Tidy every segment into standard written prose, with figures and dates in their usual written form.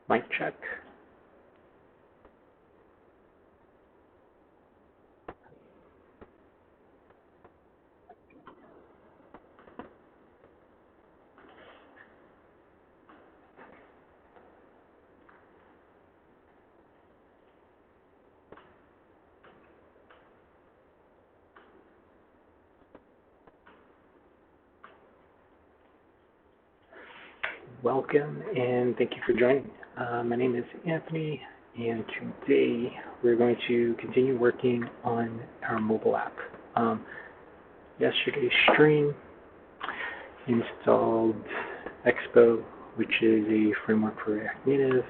Mic check. Welcome and thank you for joining. My name is Anthony, and today we're going to continue working on our mobile app. Yesterday's stream installed Expo, which is a framework for React Native,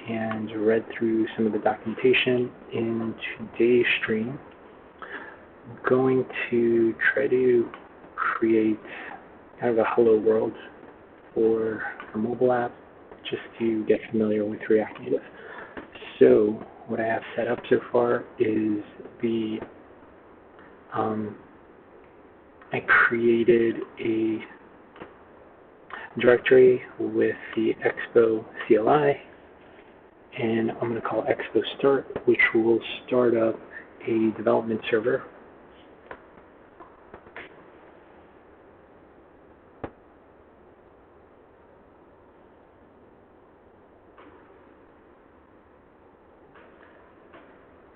and read through some of the documentation. In today's stream, I'm going to try to create kind of a hello world for our mobile app, just to get familiar with React Native. So what I have set up so far is I created a directory with the Expo CLI, and I'm going to call Expo Start, which will start up a development server.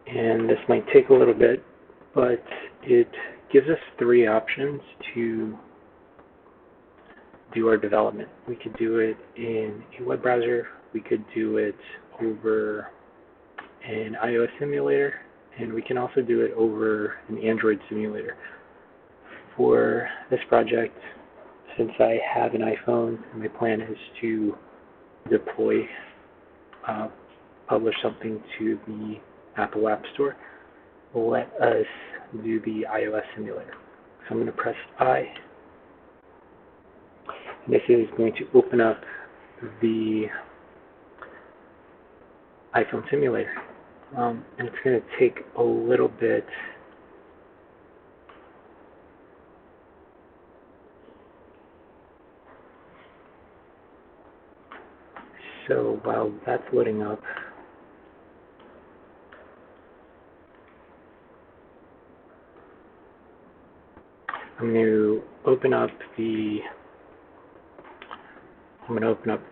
And this might take a little bit, but it gives us three options to do our development. We could do it in a web browser, we could do it over an iOS simulator, and we can also do it over an Android simulator. For this project, since I have an iPhone, my plan is to deploy, publish something to the Apple App Store. Let us do the iOS simulator. So I'm going to press I. And this is going to open up the iPhone simulator. And it's going to take a little bit so while that's loading up, I'm going to open up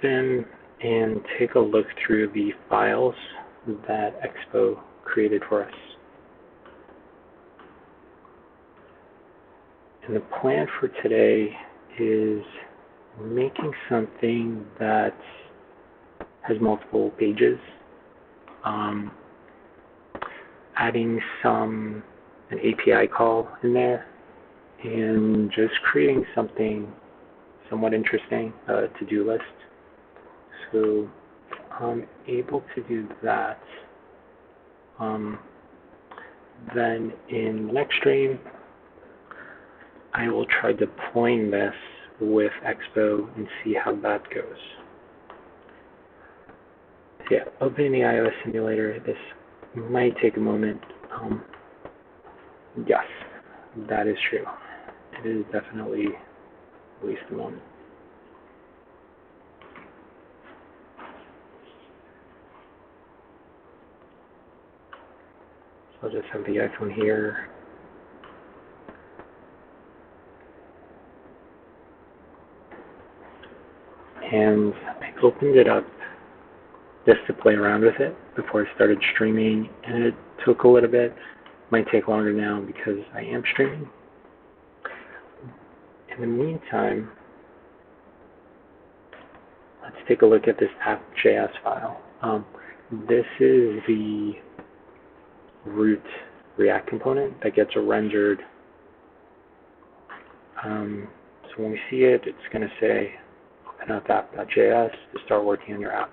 Vim and take a look through the files that Expo created for us. And the plan for today is making something that has multiple pages, adding an API call in there, and just creating something somewhat interesting, to-do list. So I'm able to do that. Then in the next stream, I will try deploying this with Expo and see how that goes. So yeah, opening the iOS simulator, this might take a moment. Yes, that is true. It is definitely at least a moment. So I'll just have the iPhone here. And I opened it up just to play around with it before I started streaming, and it took a little bit. Might take longer now because I am streaming. In the meantime, let's take a look at this app.js file. This is the root React component that gets rendered. So when we see it, it's going to say open up app.js to start working on your app.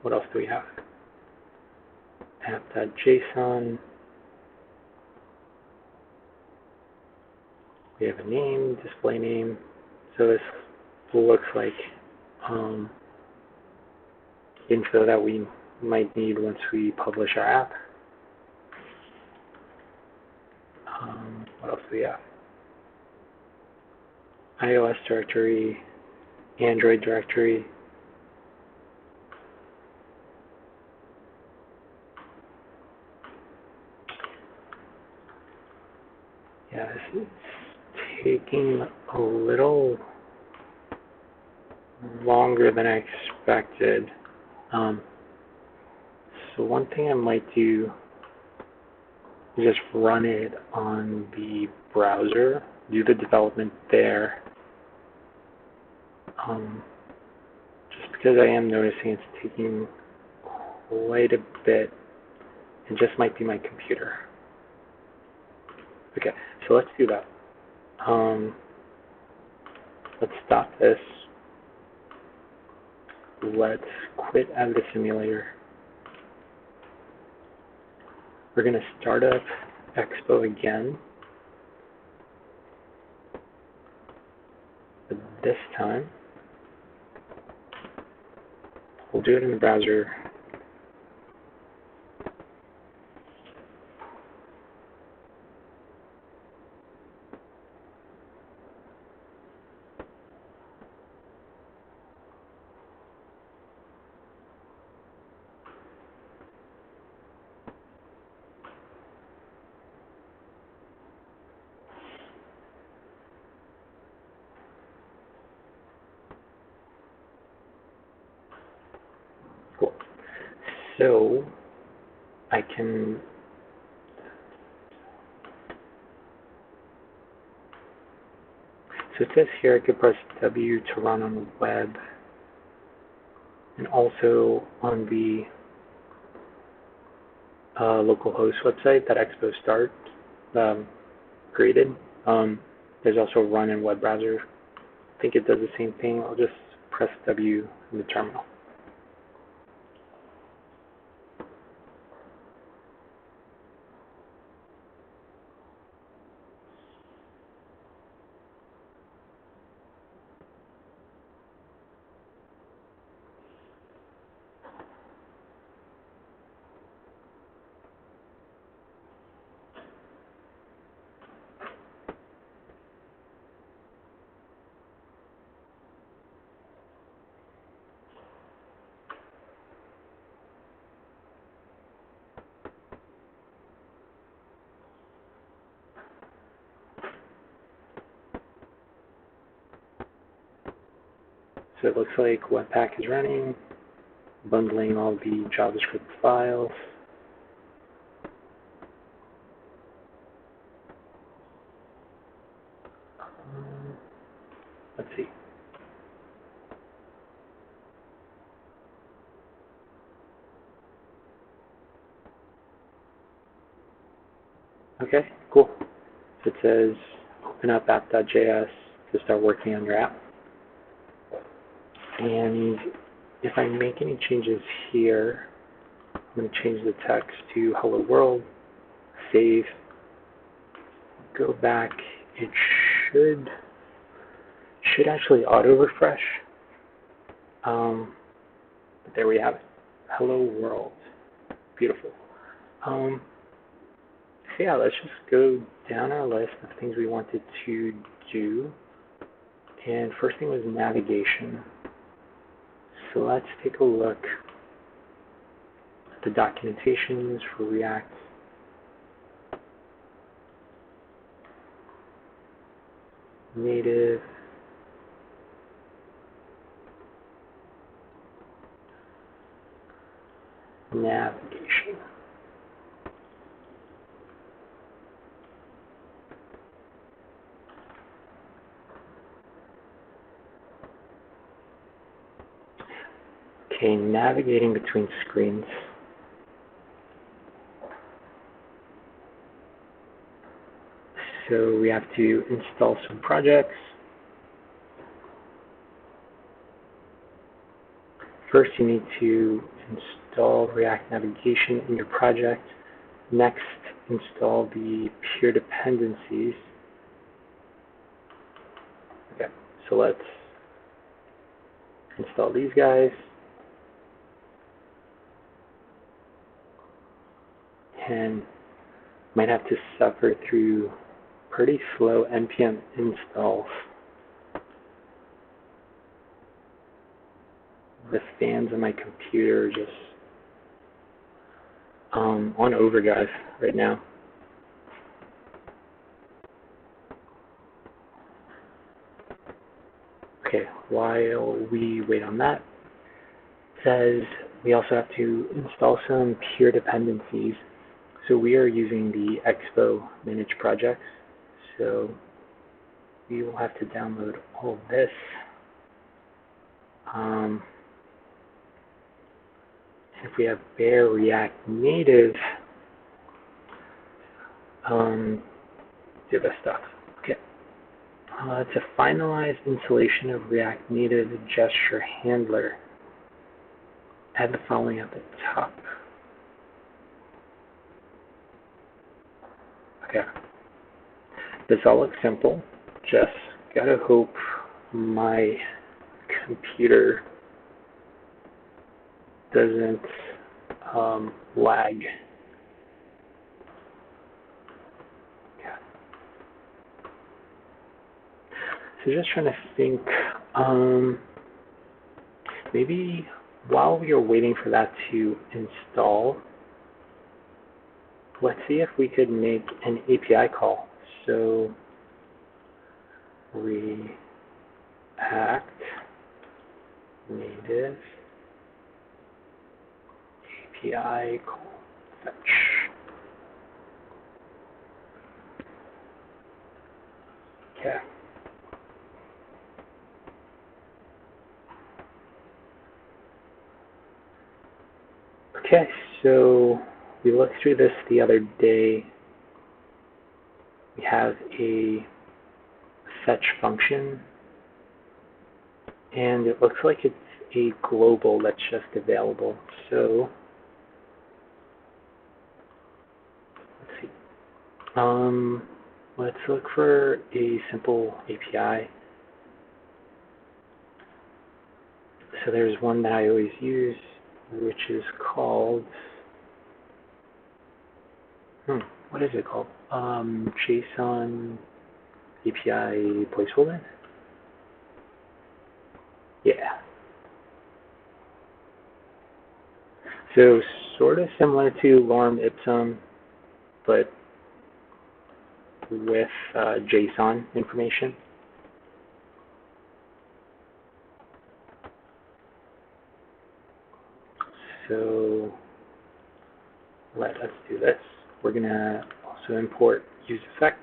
What else do we have? App.json. We have a name, display name. So this looks like info that we might need once we publish our app. What else do we have? iOS directory, Android directory. Yeah, this is taking a little longer than I expected. So one thing I might do is just run it on the browser, do the development there. Just because I am noticing it's taking quite a bit. It just might be my computer. Okay, so let's do that. Let's stop this. Let's quit out of the simulator. We're going to start up Expo again. But this time, we'll do it in the browser. Cool. So I can it says here I could press W to run on the web and also on the localhost website that Expo Start created. There's also run in web browser. I think it does the same thing. I'll just press W in the terminal. So it looks like Webpack is running, bundling all the JavaScript files. Let's see. Okay, cool. So it says open up app.js to start working on your app. And if I make any changes here, I'm going to change the text to hello world, save, go back. It should actually auto refresh. But there we have it. Hello world. Beautiful. So yeah, let's just go down our list of things we wanted to do. And first thing was navigation. So let's take a look at the documentations for React. Native. Navigation. Okay, navigating between screens. So we have to install some projects. First, you need to install React Navigation in your project. Next, install the peer dependencies. Okay, so let's install these guys. And might have to suffer through pretty slow npm installs. the fans on my computer just on overdrive right now. Okay, while we wait on that, it says we also have to install some peer dependencies. So we are using the Expo Manage projects. So we will have to download all of this. If we have bare React Native, do this stuff. Okay. To finalize installation of React Native gesture handler, add the following at the top. Okay. This all looks simple. Just gotta hope my computer doesn't lag. Yeah. So just trying to think, maybe while we are waiting for that to install, let's see if we could make an API call. So React Native API call fetch. Okay. Okay, so we looked through this the other day. We have a fetch function, and it looks like it's a global that's just available. So let's see. Let's look for a simple API. So there's one that I always use, which is called, what is it called? JSON API placeholder? Yeah. So sort of similar to lorem ipsum, but with JSON information. So let us do this. We're going to also import useEffect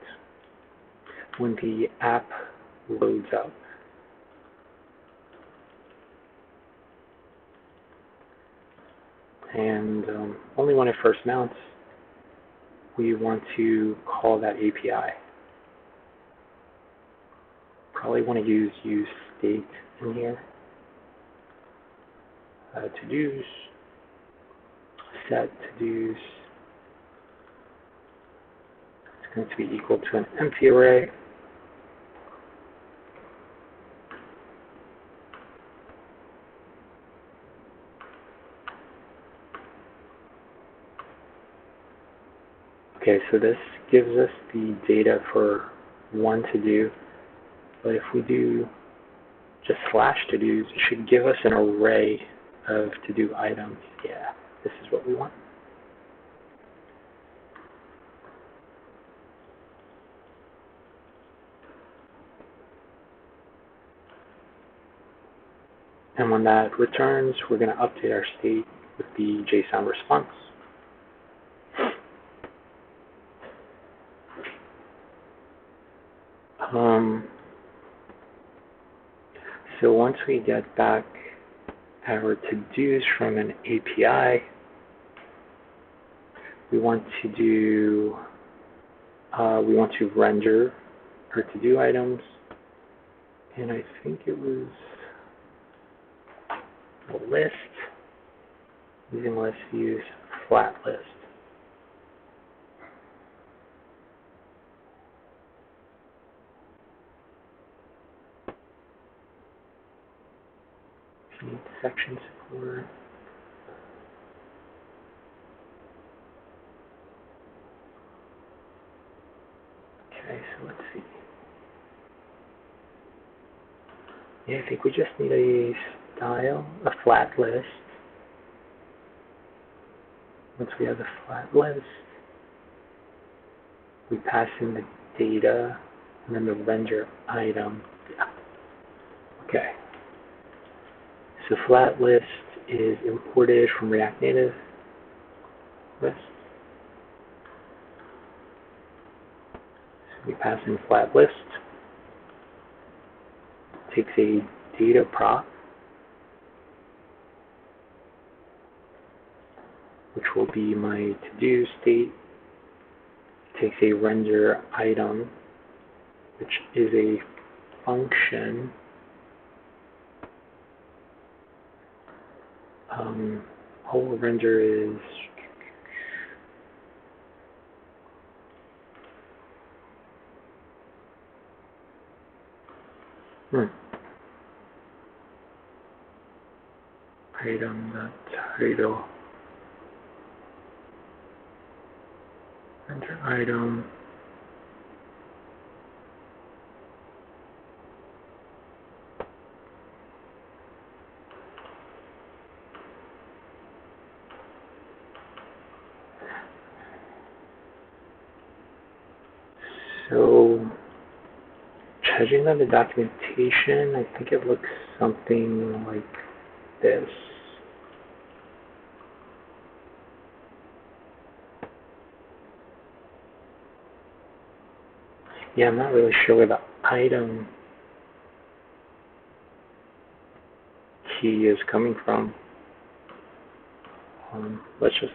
when the app loads up. And only when it first mounts, we want to call that API. Probably want to use state in here. To-dos, set to-dos. It's going to be equal to an empty array. Okay, so this gives us the data for one to-do, but if we do just /to-dos, it should give us an array of to-do items. Yeah, this is what we want. And when that returns, we're going to update our state with the JSON response. So once we get back our to-dos from an API, we want to render our to-do items, and I think it was a list. Using list, use flat list. Need section support. Okay, so let's see. Yeah, I think we just need a style a flat list. Once we have the flat list, we pass in the data and then the render item. Yeah. Okay. So flat list is imported from React Native list. So we pass in flat list. Takes a data prop, which will be my to-do state. Takes a render item, which is a function. Whole render is item.title render item. So, judging on the documentation, I think it looks something like this. Yeah, I'm not really sure where the item key is coming from. Let's just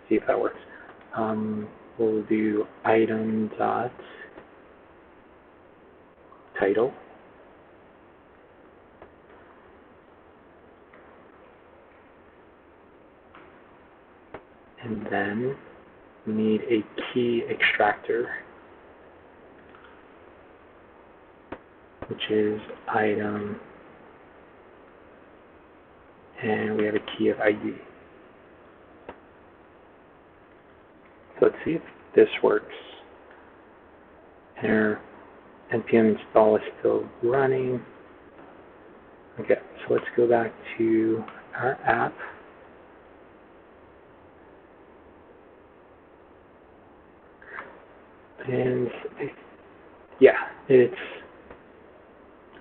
see if that works. We'll do item dot title. And then we need a key extractor, which is item, and we have a key of ID. So let's see if this works. And our npm install is still running. Okay, so let's go back to our app. And yeah, it's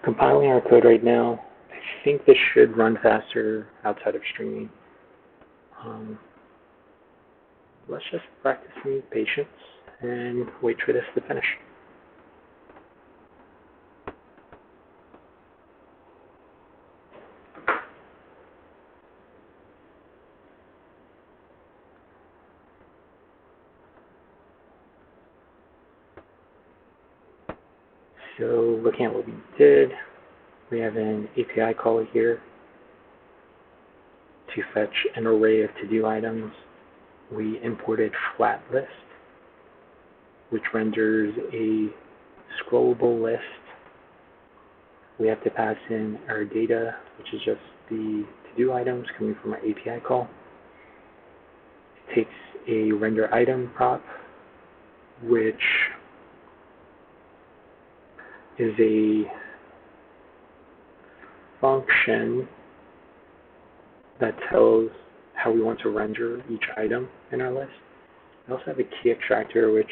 compiling our code right now. I think this should run faster outside of streaming. Let's just practice some patience and wait for this to finish. So looking at what we did, we have an API call here to fetch an array of to-do items. We imported flat list, which renders a scrollable list. We have to pass in our data, which is just the to-do items coming from our API call. It takes a render item prop, which is a function that tells how we want to render each item in our list. We also have a key extractor, which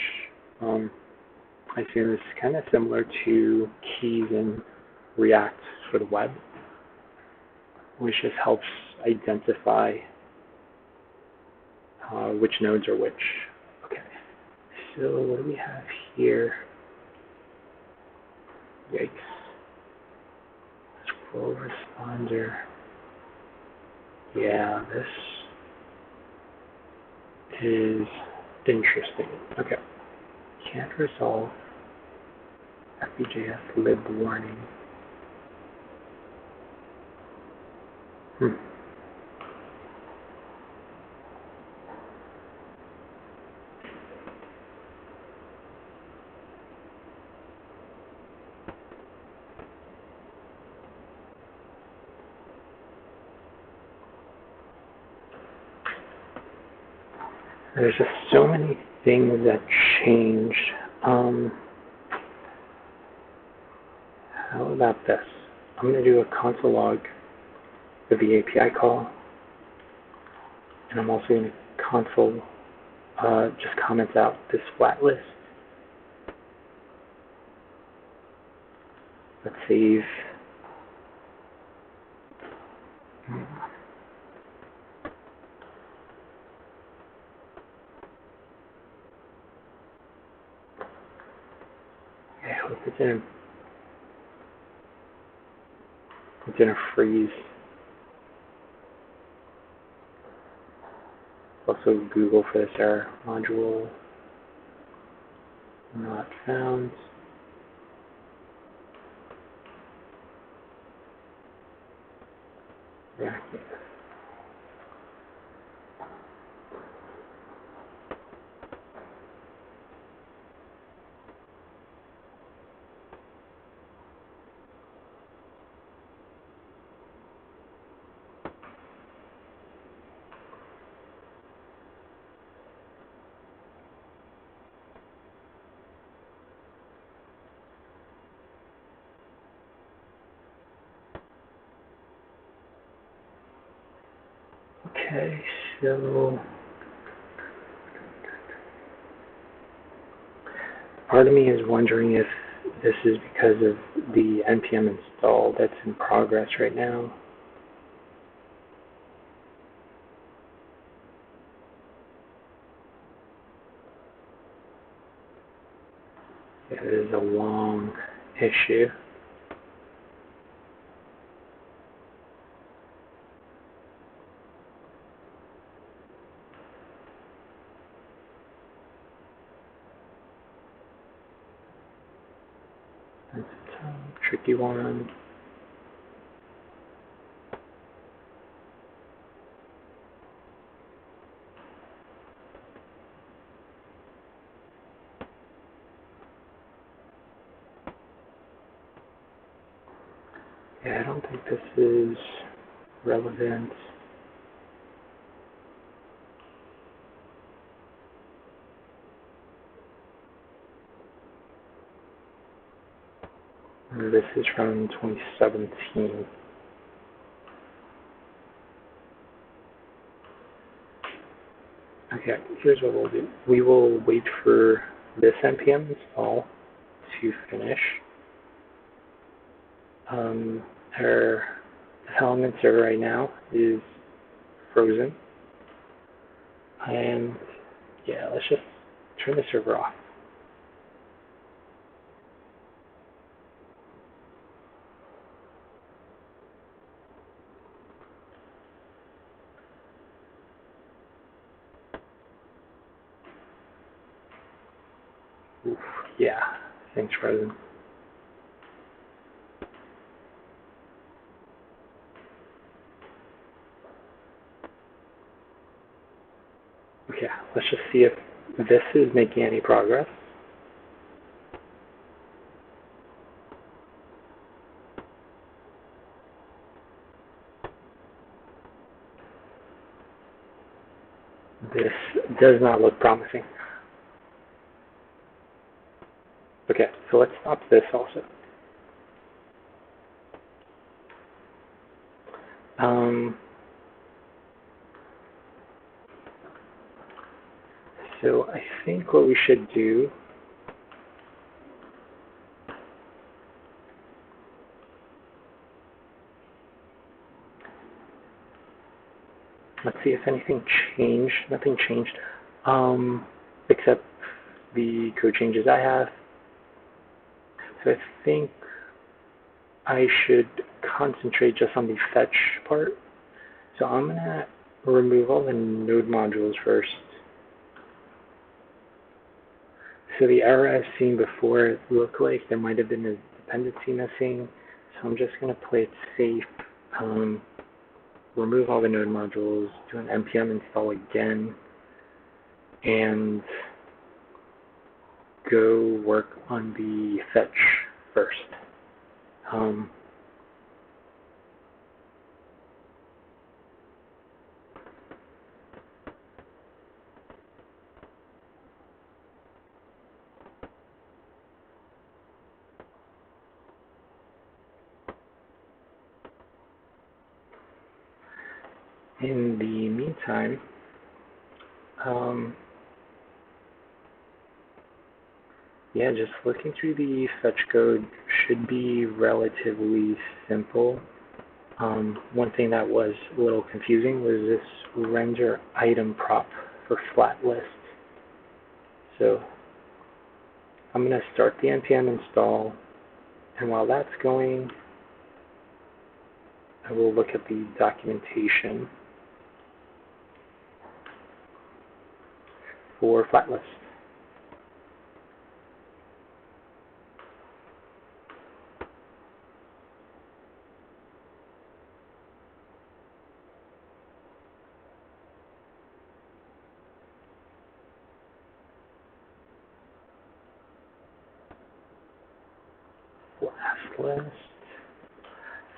I assume is kind of similar to keys in React for the web, which just helps identify which nodes are which. Okay, so what do we have here? Yikes. Scroll responder. Yeah, this is interesting. Okay. Can't resolve FBJS lib warning. There's just so many things that changed. How about this? I'm going to do a console log of the API call. And I'm also going to console just comment out this flat list. Let's save. I hope it didn't freeze. Also Google for this error. Module not found. React Native. Okay, so part of me is wondering if this is because of the npm install that's in progress right now. It is a long issue. It's a tricky one. Yeah, I don't think this is relevant. This is from 2017. Okay, here's what we'll do. We will wait for this npm install to finish. Our element server right now is frozen. And yeah, let's just turn the server off. Oof, yeah, things frozen. Okay, let's just see if this is making any progress. This does not look promising. Okay, so let's stop this also. So I think what we should do let's see if anything changed. Nothing changed, except the code changes I have. So I think I should concentrate just on the fetch part. So I'm going to remove all the node modules first. So the error I've seen before, it looked like there might have been a dependency missing. So I'm just going to play it safe. Remove all the node modules, do an npm install again, and go work on the fetch first. in the meantime, yeah, just looking through the fetch code should be relatively simple. One thing that was a little confusing was this render item prop for flat list. So I'm going to start the npm install, and while that's going, I will look at the documentation for flat list.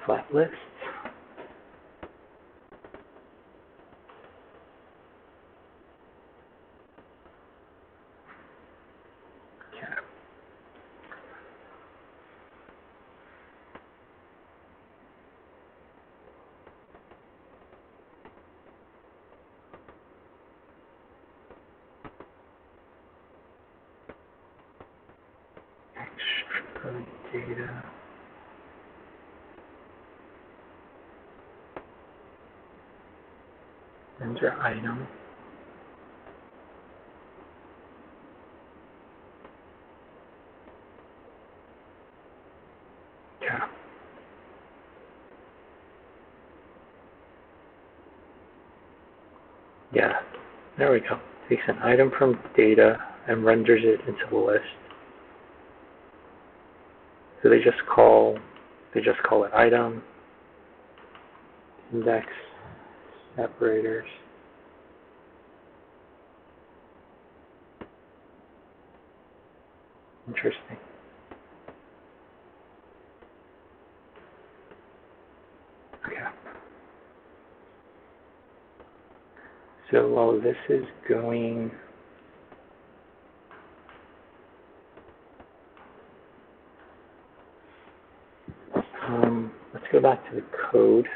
Flat list. Okay. Extra data. Render item. Yeah. Yeah. There we go. Takes an item from data and renders it into the list. So they just call it item, index, separators. Interesting. Okay. So while this is going, let's go back to the code.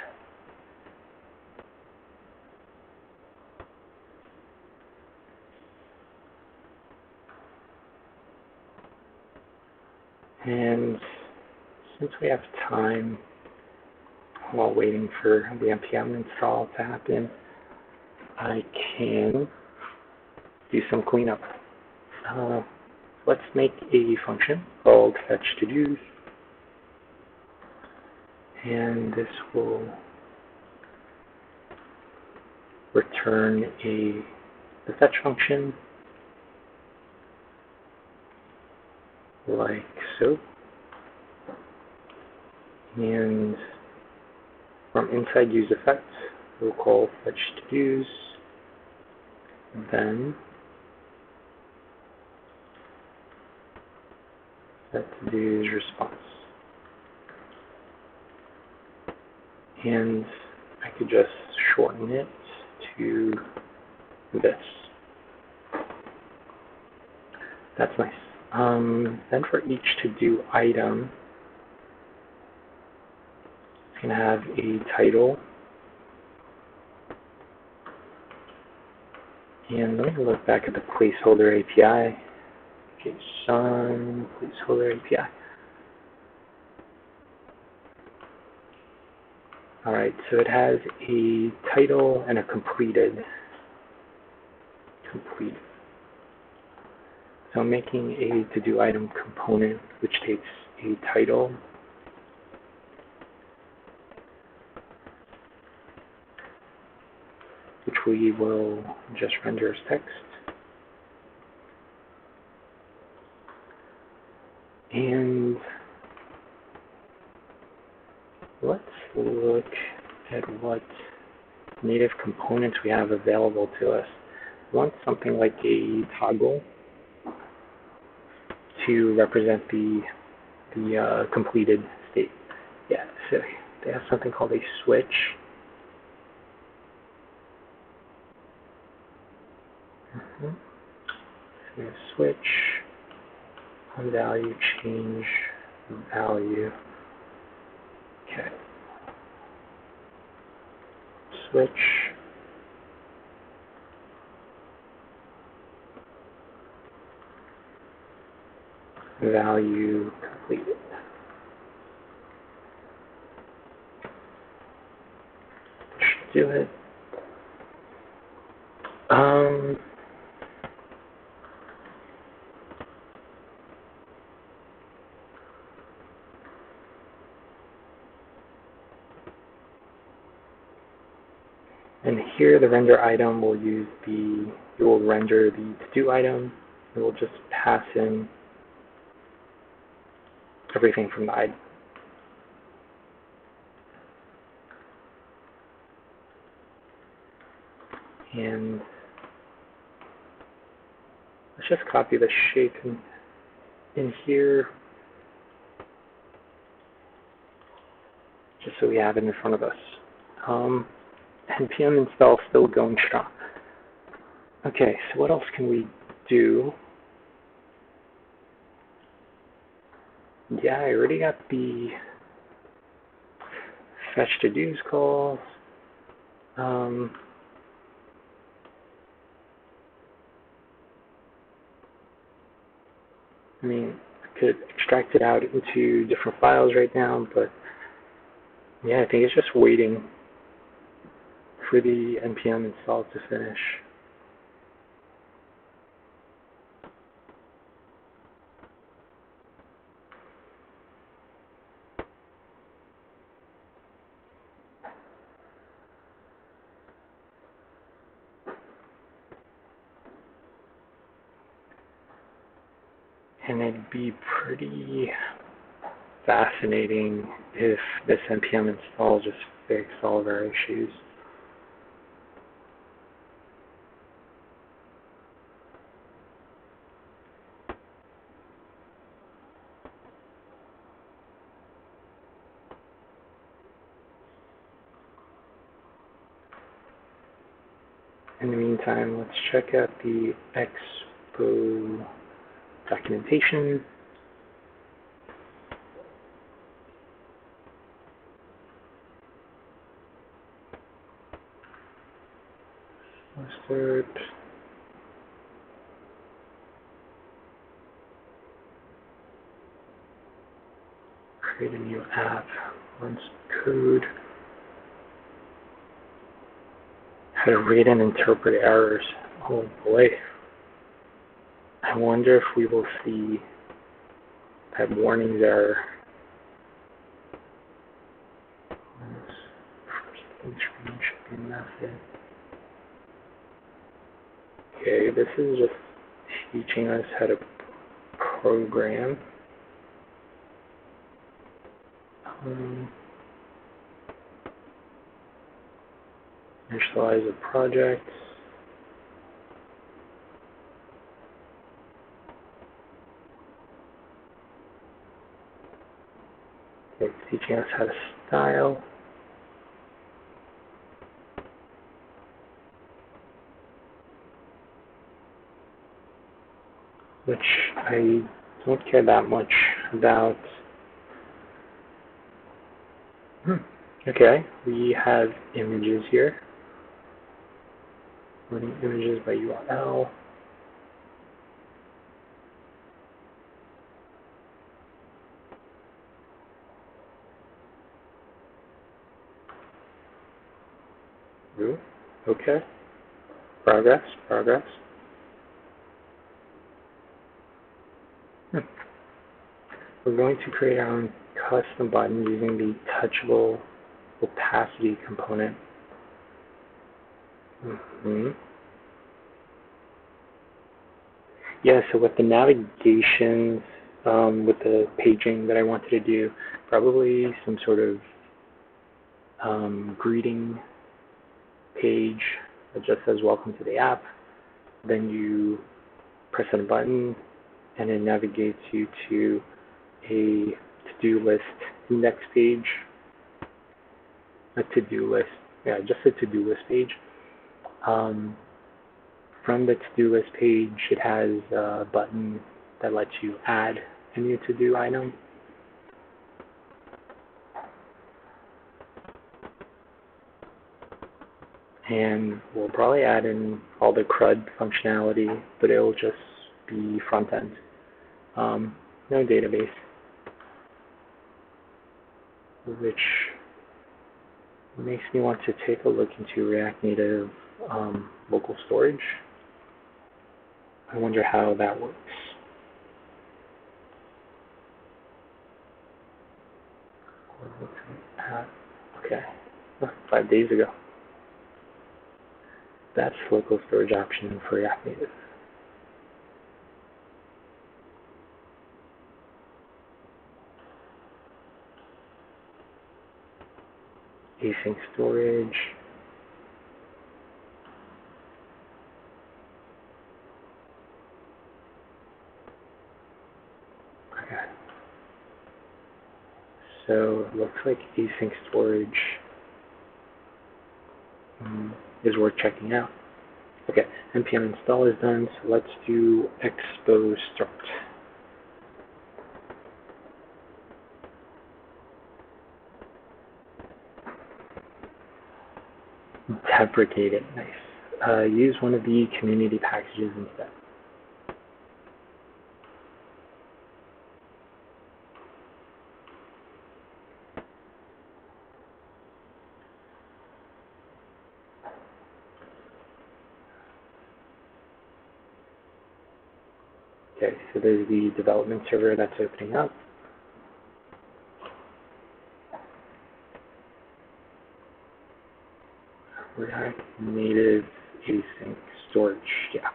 And since we have time while waiting for the npm install to happen, I can do some cleanup. Let's make a function called fetch to do's, and this will return the fetch function like so. And from inside use effects, we'll call fetch to do's, then set to do's response. And I could just shorten it to this. That's nice. Then for each to-do item, it's going to have a title. And let me look back at the placeholder API. JSON placeholder API. All right, so it has a title and a completed. So I'm making a to-do item component, which takes a title, which we will just render as text. And let's look at what native components we have available to us. We want something like a toggle to represent the completed state. Yeah, so they have something called a switch. So we have switch, on value, change value. Okay. Switch value completed. Should do it. And here, the render item will use it will render the to-do item. It will just pass in everything from the item. And let's just copy the shape in here, just so we have it in front of us. npm install still going strong. Okay, so what else can we do? Yeah, I already got the fetch to-dos calls. I mean, I could extract it out into different files right now, but yeah, I think it's just waiting for the npm install to finish. And it'd be pretty fascinating if this npm install just fixed all of our issues. In the meantime, let's check out the Expo documentation. Let's start. Create a new app. Runs code. How to read and interpret errors. Oh boy. I wonder if we will see that warnings error. First screen shipping method. Okay, this is just teaching us how to program. Initialize a project. It's teaching us how to style. Which I don't care that much about. Okay, we have images here. Running images by URL. Ooh, okay. Progress. We're going to create our own custom button using the touchable opacity component. Yeah, so with the navigations, with the paging that I wanted to do, probably some sort of greeting page that just says welcome to the app. Then you press on a button and it navigates you to a to-do list index page. A to-do list, yeah, just a to-do list page. From the to-do list page, it has a button that lets you add a new to-do item. And we'll probably add in all the CRUD functionality, but it'll just be front end. no database, which makes me want to take a look into React Native local storage. I wonder how that works. Okay, 5 days ago. That's local storage option for React Native. Async storage. Okay. So it looks like async storage is worth checking out. Okay, npm install is done, so let's do expo start. Deprecate it, nice. Use one of the community packages instead. Okay, so there's the development server that's opening up. React Native async storage, yeah.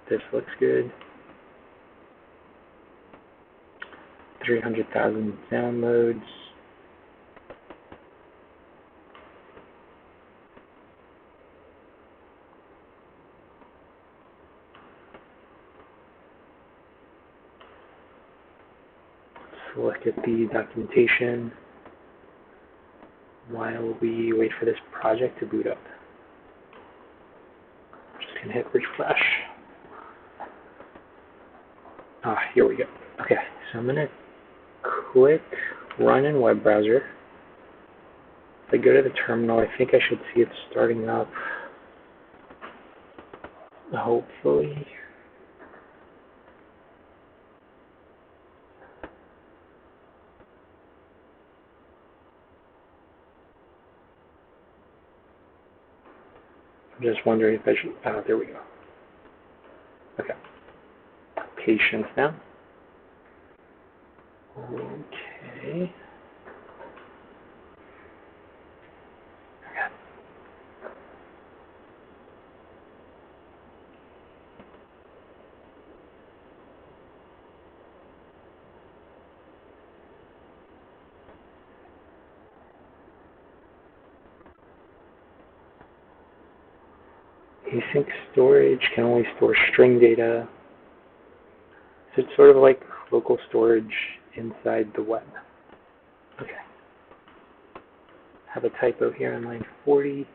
This looks good. 300,000 downloads. Let's look at the documentation while we wait for this project to boot up. Just gonna hit refresh. Here we go. Okay, so I'm gonna click run in web browser. If I go to the terminal, I think I should see it starting up. Hopefully. I'm just wondering if I should, there we go. Okay. Patience now. Okay. Async storage can only store string data. So it's sort of like local storage inside the web. Okay. Have a typo here on line 40.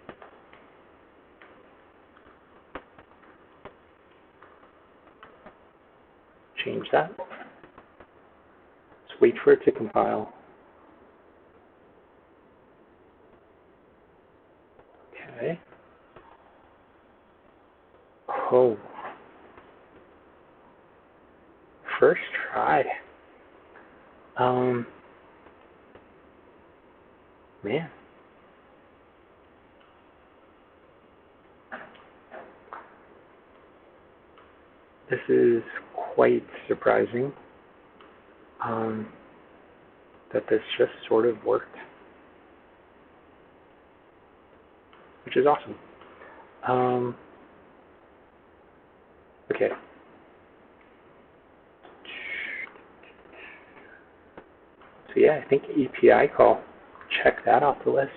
Change that. Let's wait for it to compile. Okay. Oh. First try. Man. This is quite surprising that this just sort of worked, which is awesome. Okay. So yeah, I think API call. Check that off the list.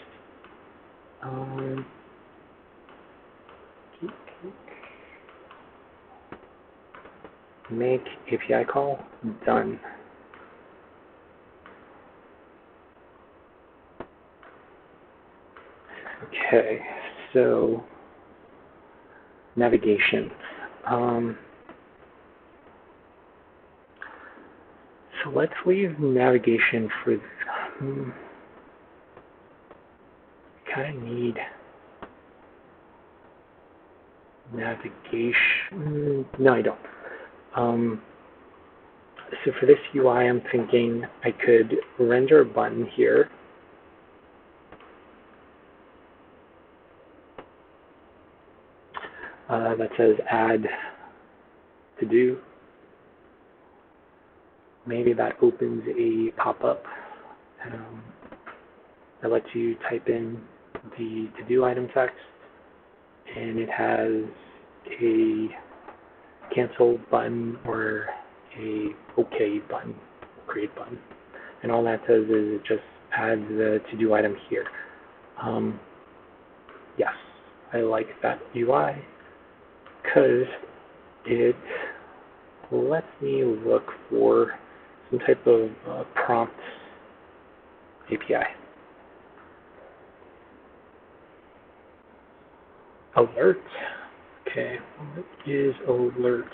Make API call done. Okay, so navigation. So let's leave navigation for. Kind of need navigation. No, I don't. So for this UI, I'm thinking I could render a button here. That says add to do. Maybe that opens a pop-up that lets you type in the to-do item text, and it has a cancel button or a OK button, create button. And all that does is it just adds the to-do item here. Yes, I like that UI because it lets me look for some type of prompt API. Alert. Okay, what is alert?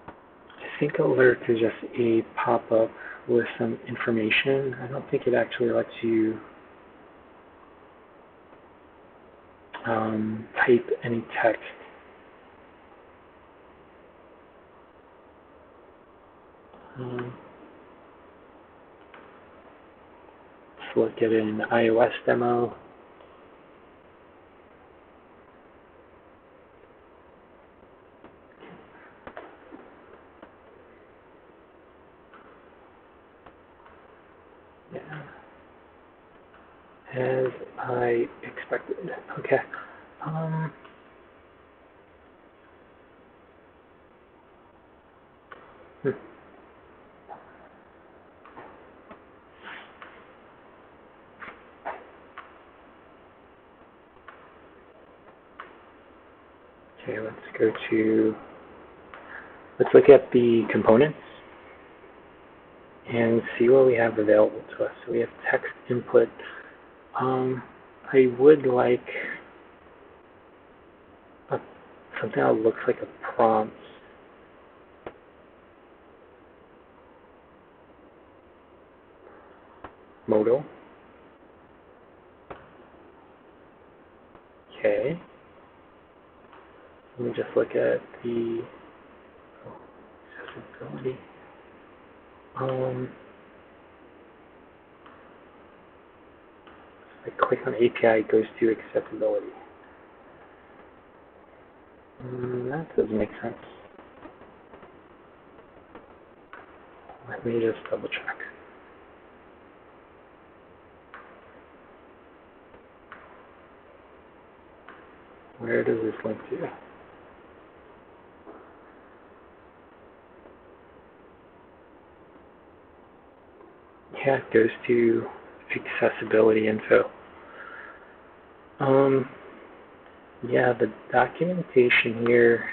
I think alert is just a pop-up with some information. I don't think it actually lets you type any text. Let's look at an iOS demo. Yeah, as I expected. Okay. Okay, let's look at the components and see what we have available to us. So we have text input. I would like something that looks like a prompt. Modal. Okay. Let me just look at the accessibility. If I click on API, it goes to accessibility. That doesn't make sense. Let me just double check. Where does this link to? Yeah, it goes to accessibility info. Yeah, the documentation here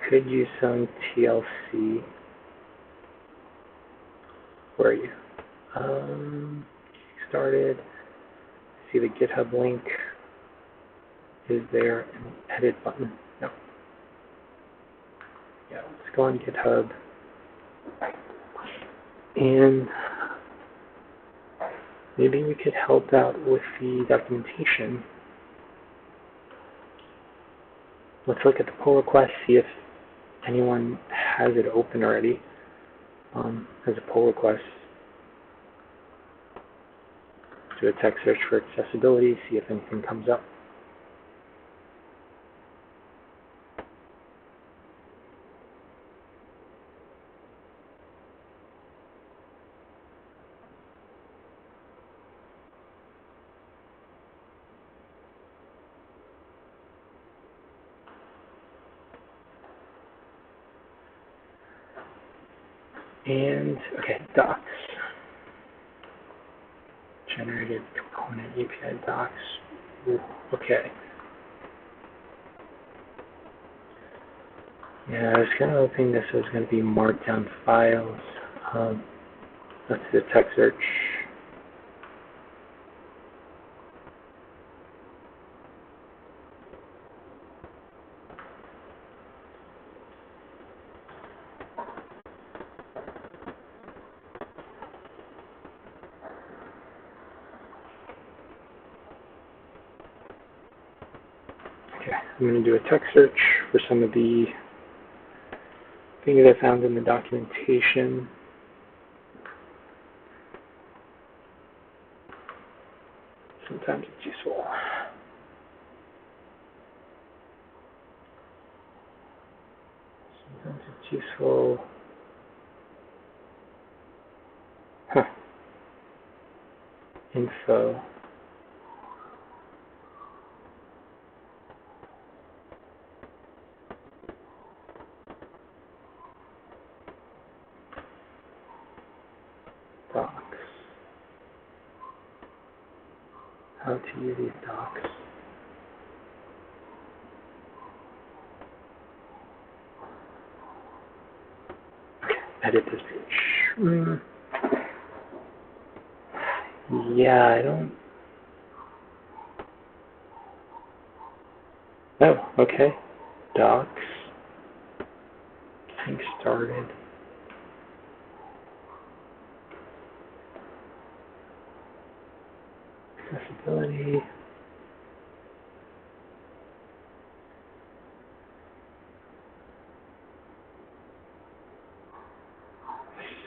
could use some TLC. Where are you? Started. See the GitHub link. Is there an edit button? No. Yeah, let's go on GitHub. And maybe we could help out with the documentation. Let's look at the pull request, see if anyone has it open already as a pull request. Do a text search for accessibility, see if anything comes up. And, okay, docs. Generated component API docs. Ooh, okay. Yeah, I was kind of hoping this was going to be markdown files. Let's do a text search. Okay, I'm going to do a text search for some of the things I found in the documentation. Sometimes it's useful. Sometimes it's useful. Huh. Info. Docs. How to use these docs. Okay, edit this page. Yeah, I don't. Oh, okay. Docs. Getting started. Accessibility.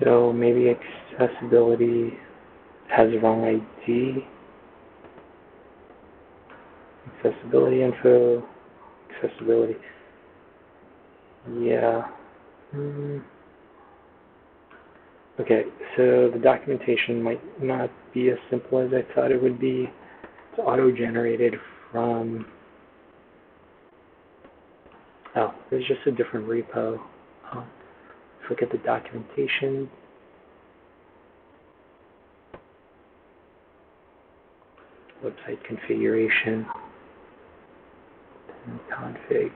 So maybe accessibility has the wrong ID. Accessibility info. Accessibility. Yeah. Okay, so the documentation might not be as simple as I thought it would be. It's auto-generated from, oh, there's just a different repo. Let's look at the documentation. Website configuration. And config.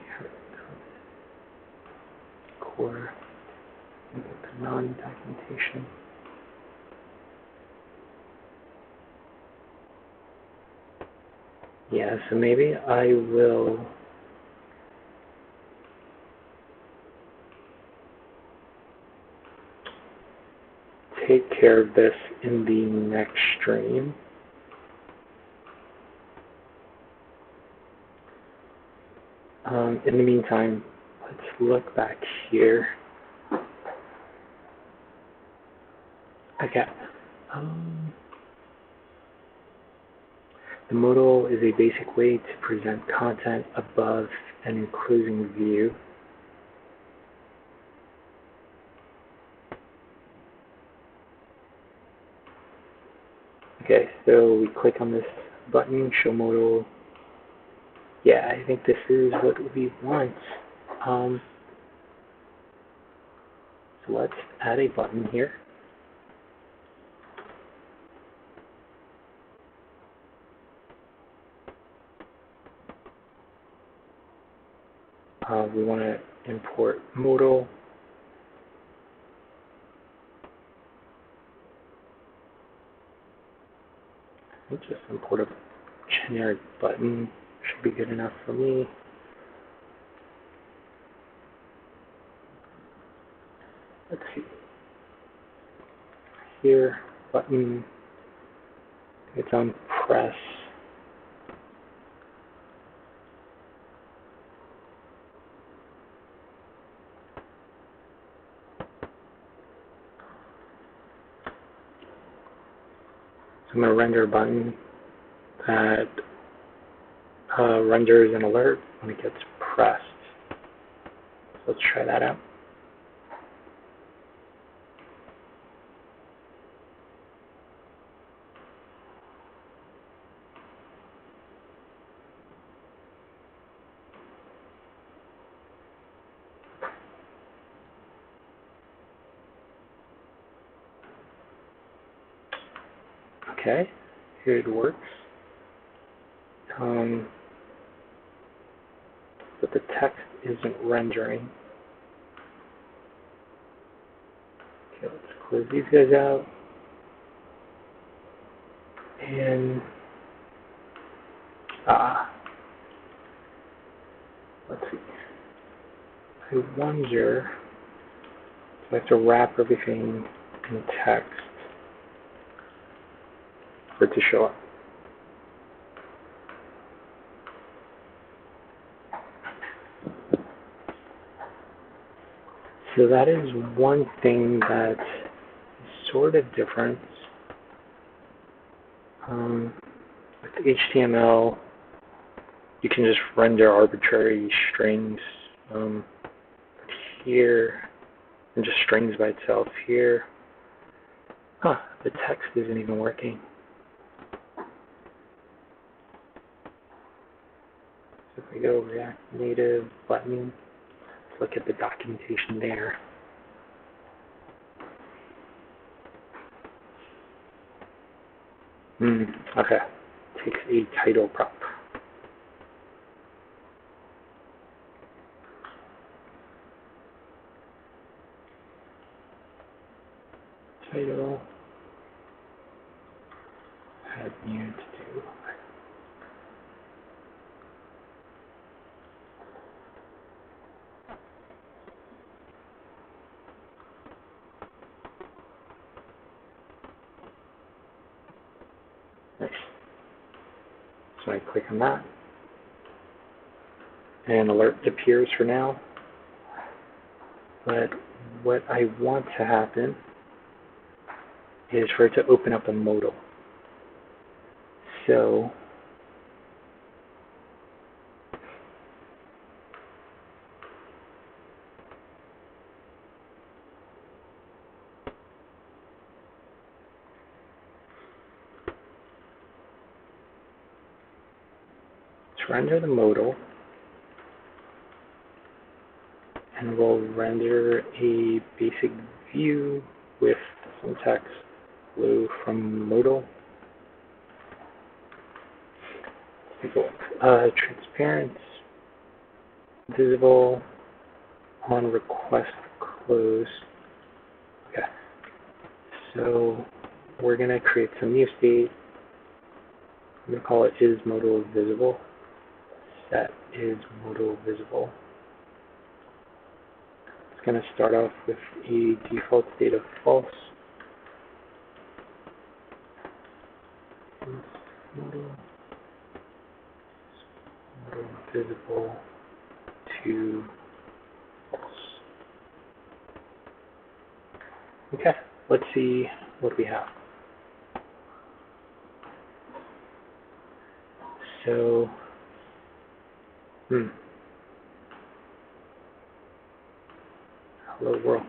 Core. The non-documentation. Yeah, so maybe I will take care of this in the next stream. In the meantime, let's look back here. Okay. The modal is a basic way to present content above an enclosing view. Okay, so we click on this button, show modal. Yeah, I think this is what we want. So let's add a button here. We want to import modal. Let's just import a generic button. Should be good enough for me. Let's see. Here, button. It's on press. So I'm going to render a button that renders an alert when it gets pressed. So let's try that out. Okay, here it works. But the text isn't rendering. Okay, let's close these guys out. And let's see. I wonder if I have to wrap everything in text for it to show up. So that is one thing that's sort of different. With HTML, you can just render arbitrary strings here, and just strings by itself here. The text isn't even working. So if we go React Native button, let's look at the documentation there. Okay, takes a title prop. Title, add new to do. Nice. So I click on that, and alert appears for now. But what I want to happen is for it to open up a modal. So let's render the modal, and we'll render a basic view with some text flow from modal. Take a look. Transparent, visible, on request close. Okay. So we're going to create some new state. I'm going to call it is modal visible. Set is modal visible. It's going to start off with a default state of false. Modal visible to false. Okay, let's see what we have. So, hello world.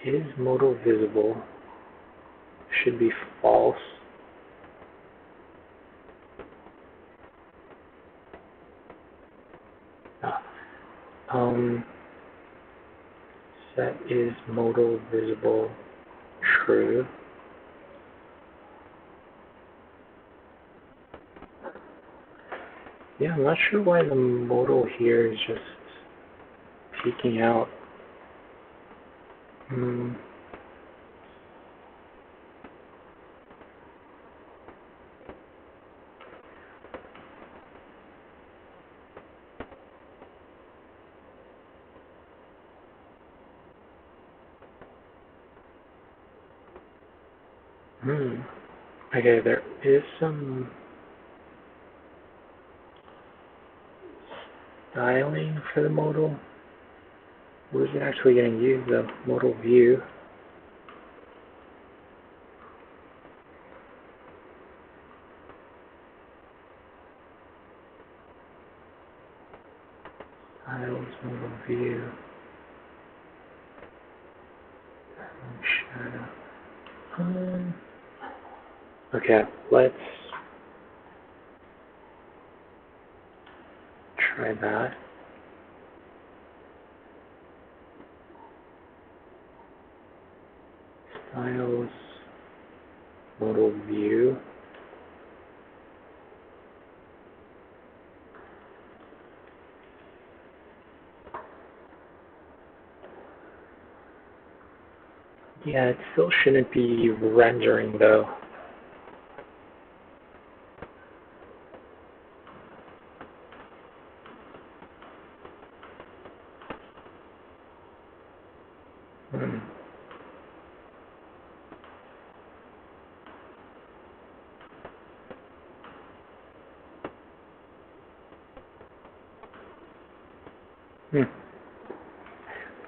Is modal visible should be false. Set is modal visible true. Yeah, I'm not sure why the modal here is just peeking out. Okay, there is some styling for the modal. What is it actually getting used though? Modal view. Styles, modal view. Shadow. Okay, let's try that. Styles, modal view. Yeah, it still shouldn't be rendering though.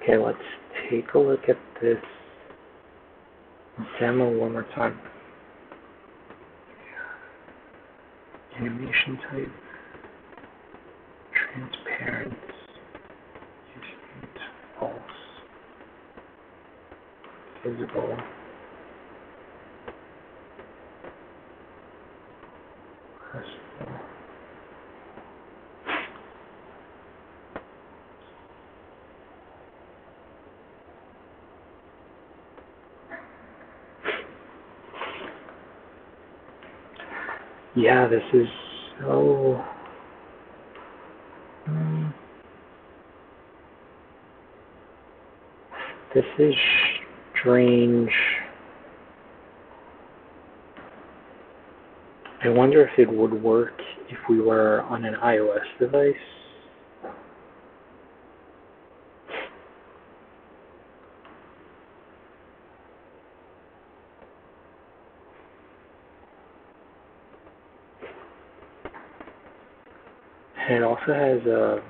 Okay, let's take a look at this demo one more time. Animation type, transparent, false, visible, crystal. Yeah, this is so... This is strange. I wonder if it would work if we were on an iOS device. And it also has a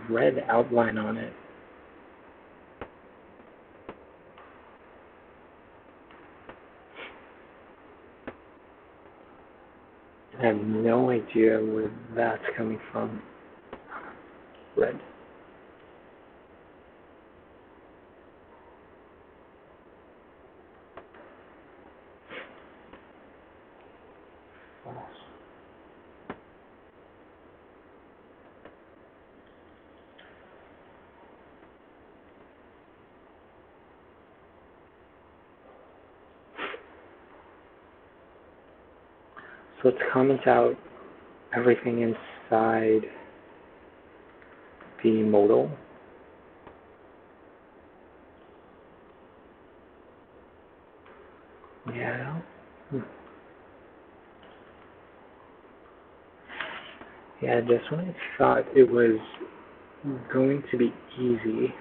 red outline on it. I have no idea where that's coming from. Red. False. So let's comment out everything inside the modal. Yeah. Yeah, just when I thought it was going to be easy.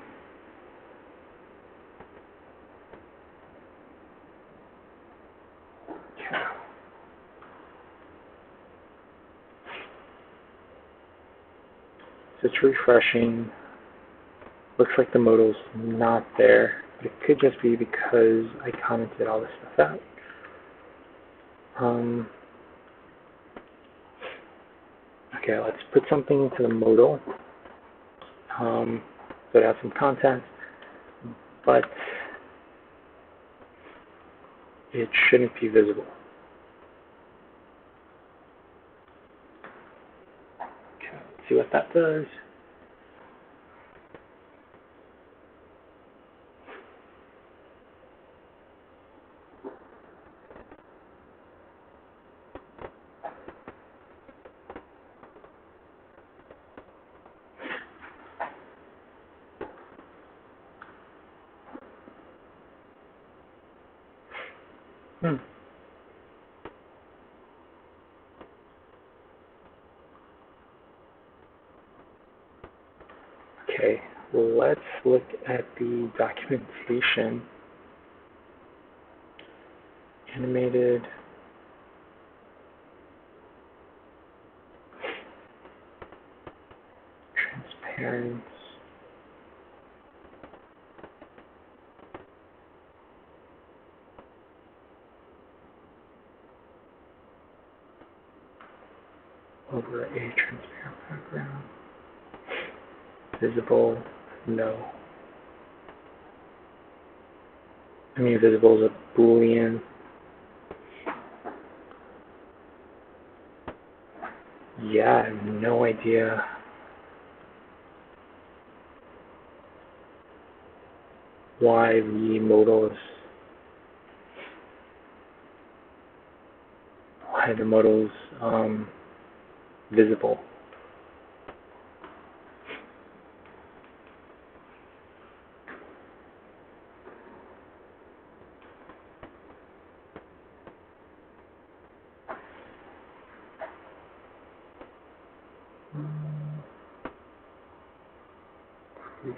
So it's refreshing. Looks like the modal's not there, but it could just be because I commented all this stuff out. Okay, let's put something into the modal. So it has some content, but it shouldn't be visible. Okay, let's see what that does. Okay, let's look at the documentation. Animated. Transparent. Over a transparent background. Visible, no. I mean, visible is a Boolean. Yeah, I have no idea why the modal is visible.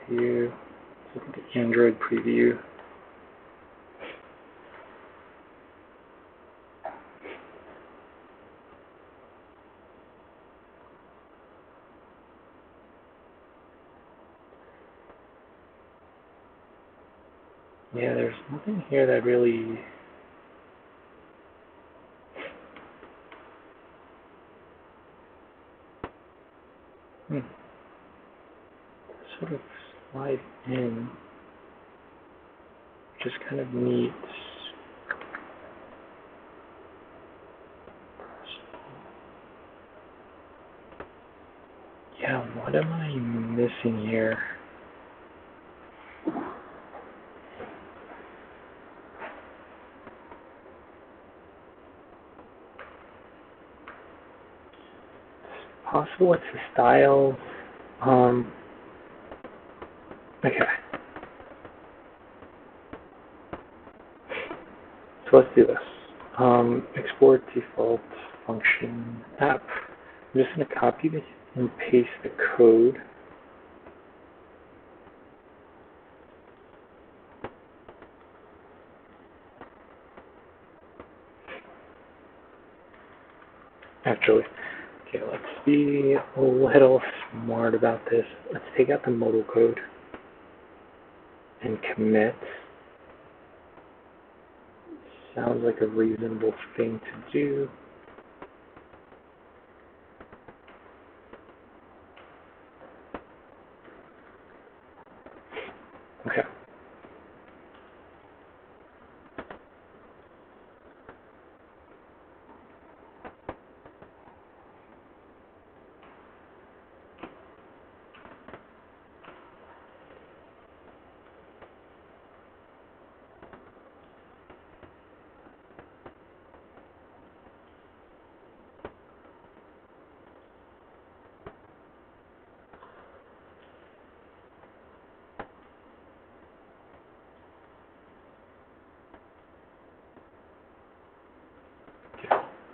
Preview. Let's look at the Android preview. Yeah, there's nothing here that really sort of slide in, which is kind of neat. Yeah, what am I missing here? It's possible it's a style. Okay. So let's do this. Export default function app. I'm just going to copy this and paste the code. Actually, okay, let's be a little smart about this. Let's take out the modal code and commit. Sounds like a reasonable thing to do. Okay.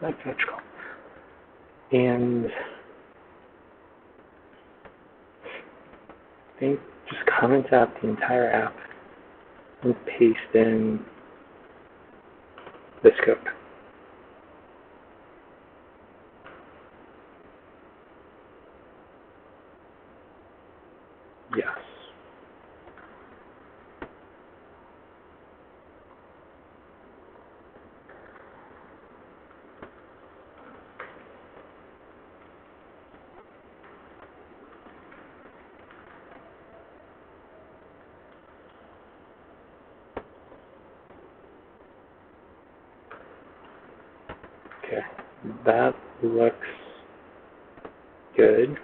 That's cool. And I think just comment out the entire app and paste in this code. Yes. Okay, that looks good.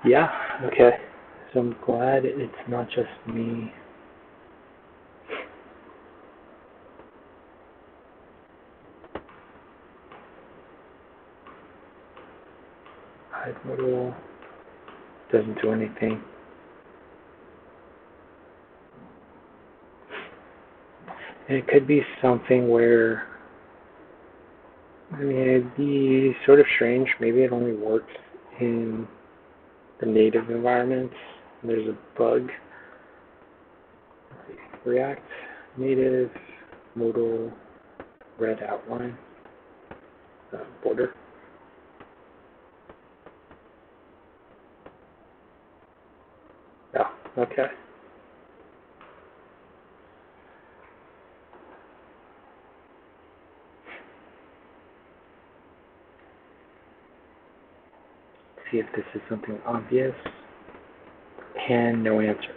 Yeah, okay. So I'm glad it's not just me. Hide modal doesn't do anything. And it could be something where, I mean, it'd be sort of strange. Maybe it only works in the native environments. There's a bug. Let's see. React native modal red outline border. Yeah, okay. See if this is something obvious. And no answer.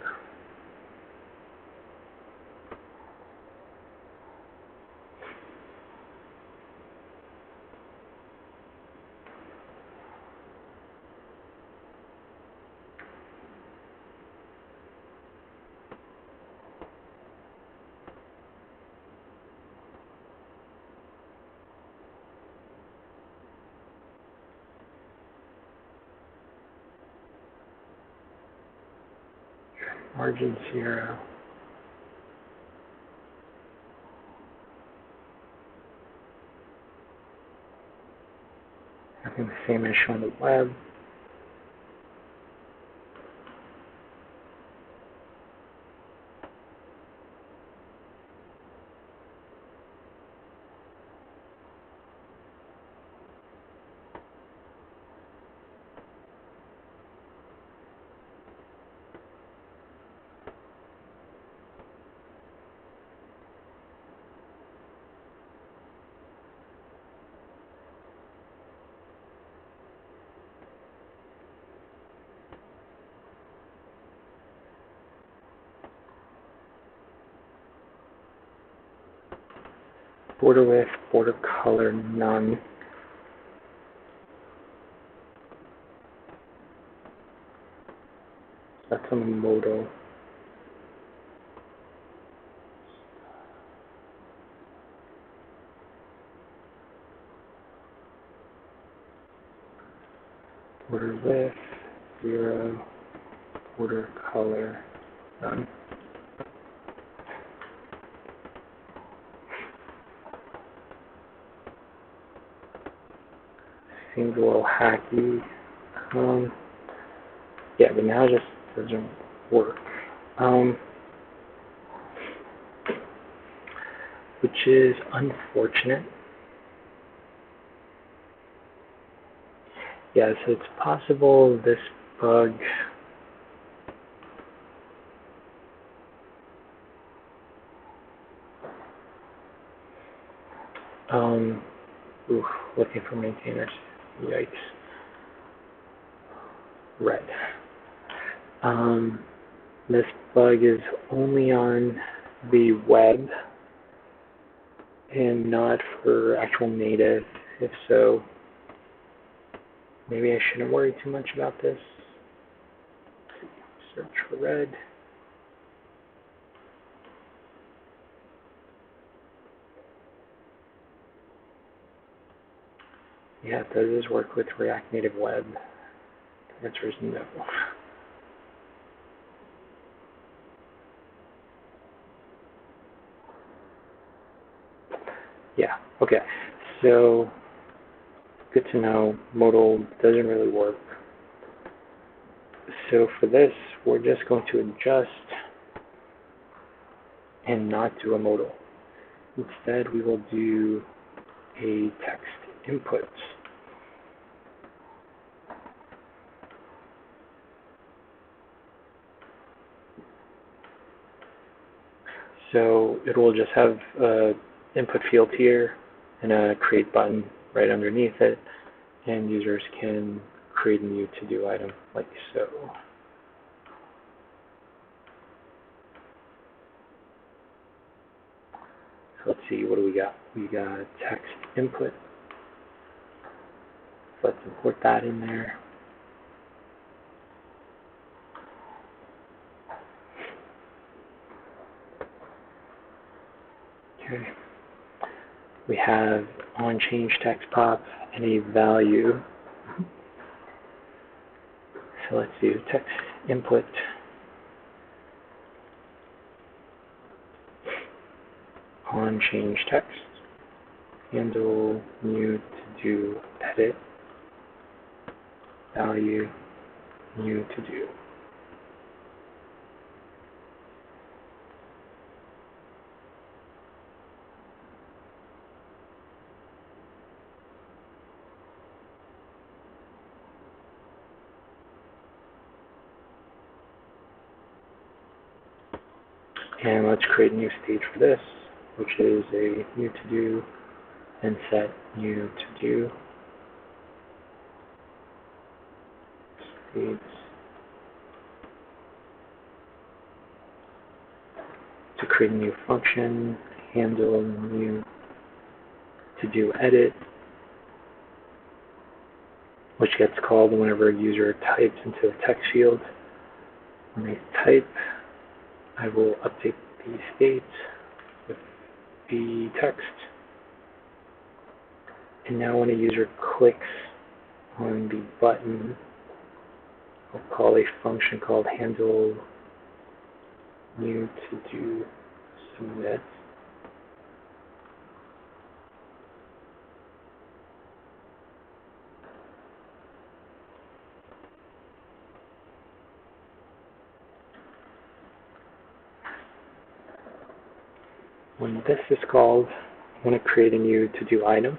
Margin 0. Having the same issue on the web. border width, border color, none. That's on the modal. Border width, 0. Border color, none. Seems a little hacky. Yeah, but now it just doesn't work. Which is unfortunate. Yeah, so it's possible this bug looking for maintainers. Yikes. Red. This bug is only on the web and not for actual native. If so, maybe I shouldn't worry too much about this. Search for red. Yeah, does this work with React Native Web? The answer is no. Yeah, okay. So, good to know, modal doesn't really work. So for this, we're just going to adjust and not do a modal. Instead, we will do a text input. So it will just have an input field here and a create button right underneath it, and users can create a new to-do item like so. So let's see, what do we got? We got text input. So let's import that in there. Okay. We have on change text pop and a value. So let's do text input on change text, handle new to do edit, value new to do. And let's create a new stage for this, which is a new to do and set new to do states to create a new function, handle new to do edit, which gets called whenever a user types into a text field. When they type, I will update the state with the text. And now when a user clicks on the button, I'll call a function called handle new to do submit. When this is called, I want to create a new to-do item.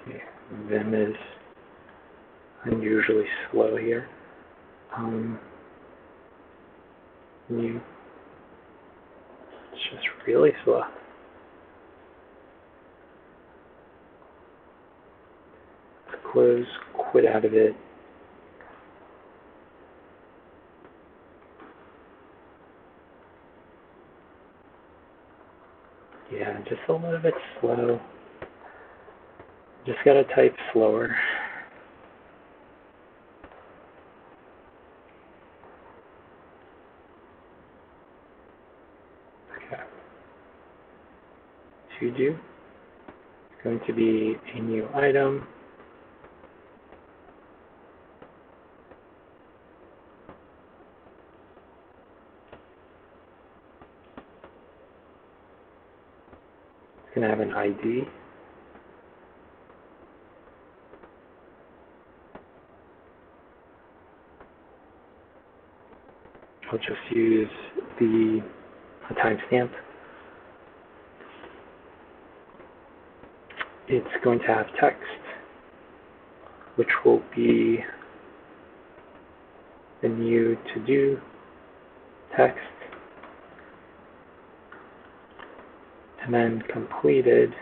Okay. Vim is unusually slow here. New. just really slow. Let's close, quit out of it. Yeah, just a little bit slow. Just gotta type slower. Okay. To do. It's going to be a new item. It's going to have an ID. I'll just use the timestamp. It's going to have text, which will be the new to-do text, and then completed,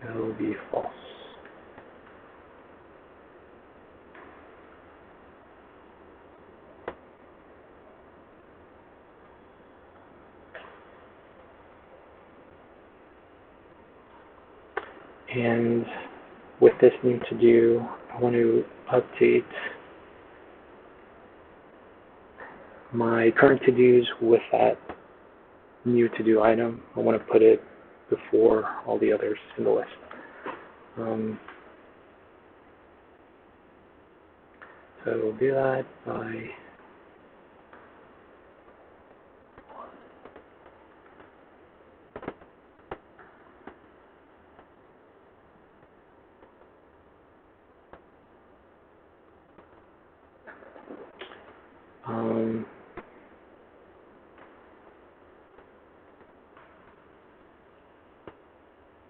it will be false. And with this new to-do, I want to update my current to-dos with that new to-do item. I want to put it before all the others in the list. So we'll do that by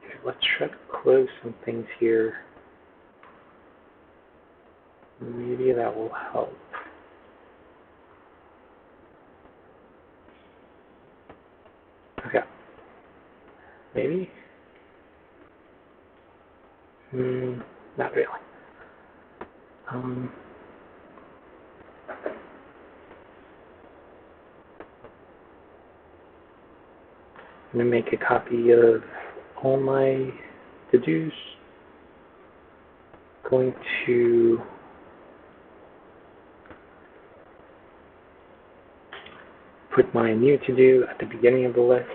okay, let's try to close some things here. Maybe that will help. Okay. Maybe? Not really. I'm going to make a copy of all my to-dos. Going to put my new to-do at the beginning of the list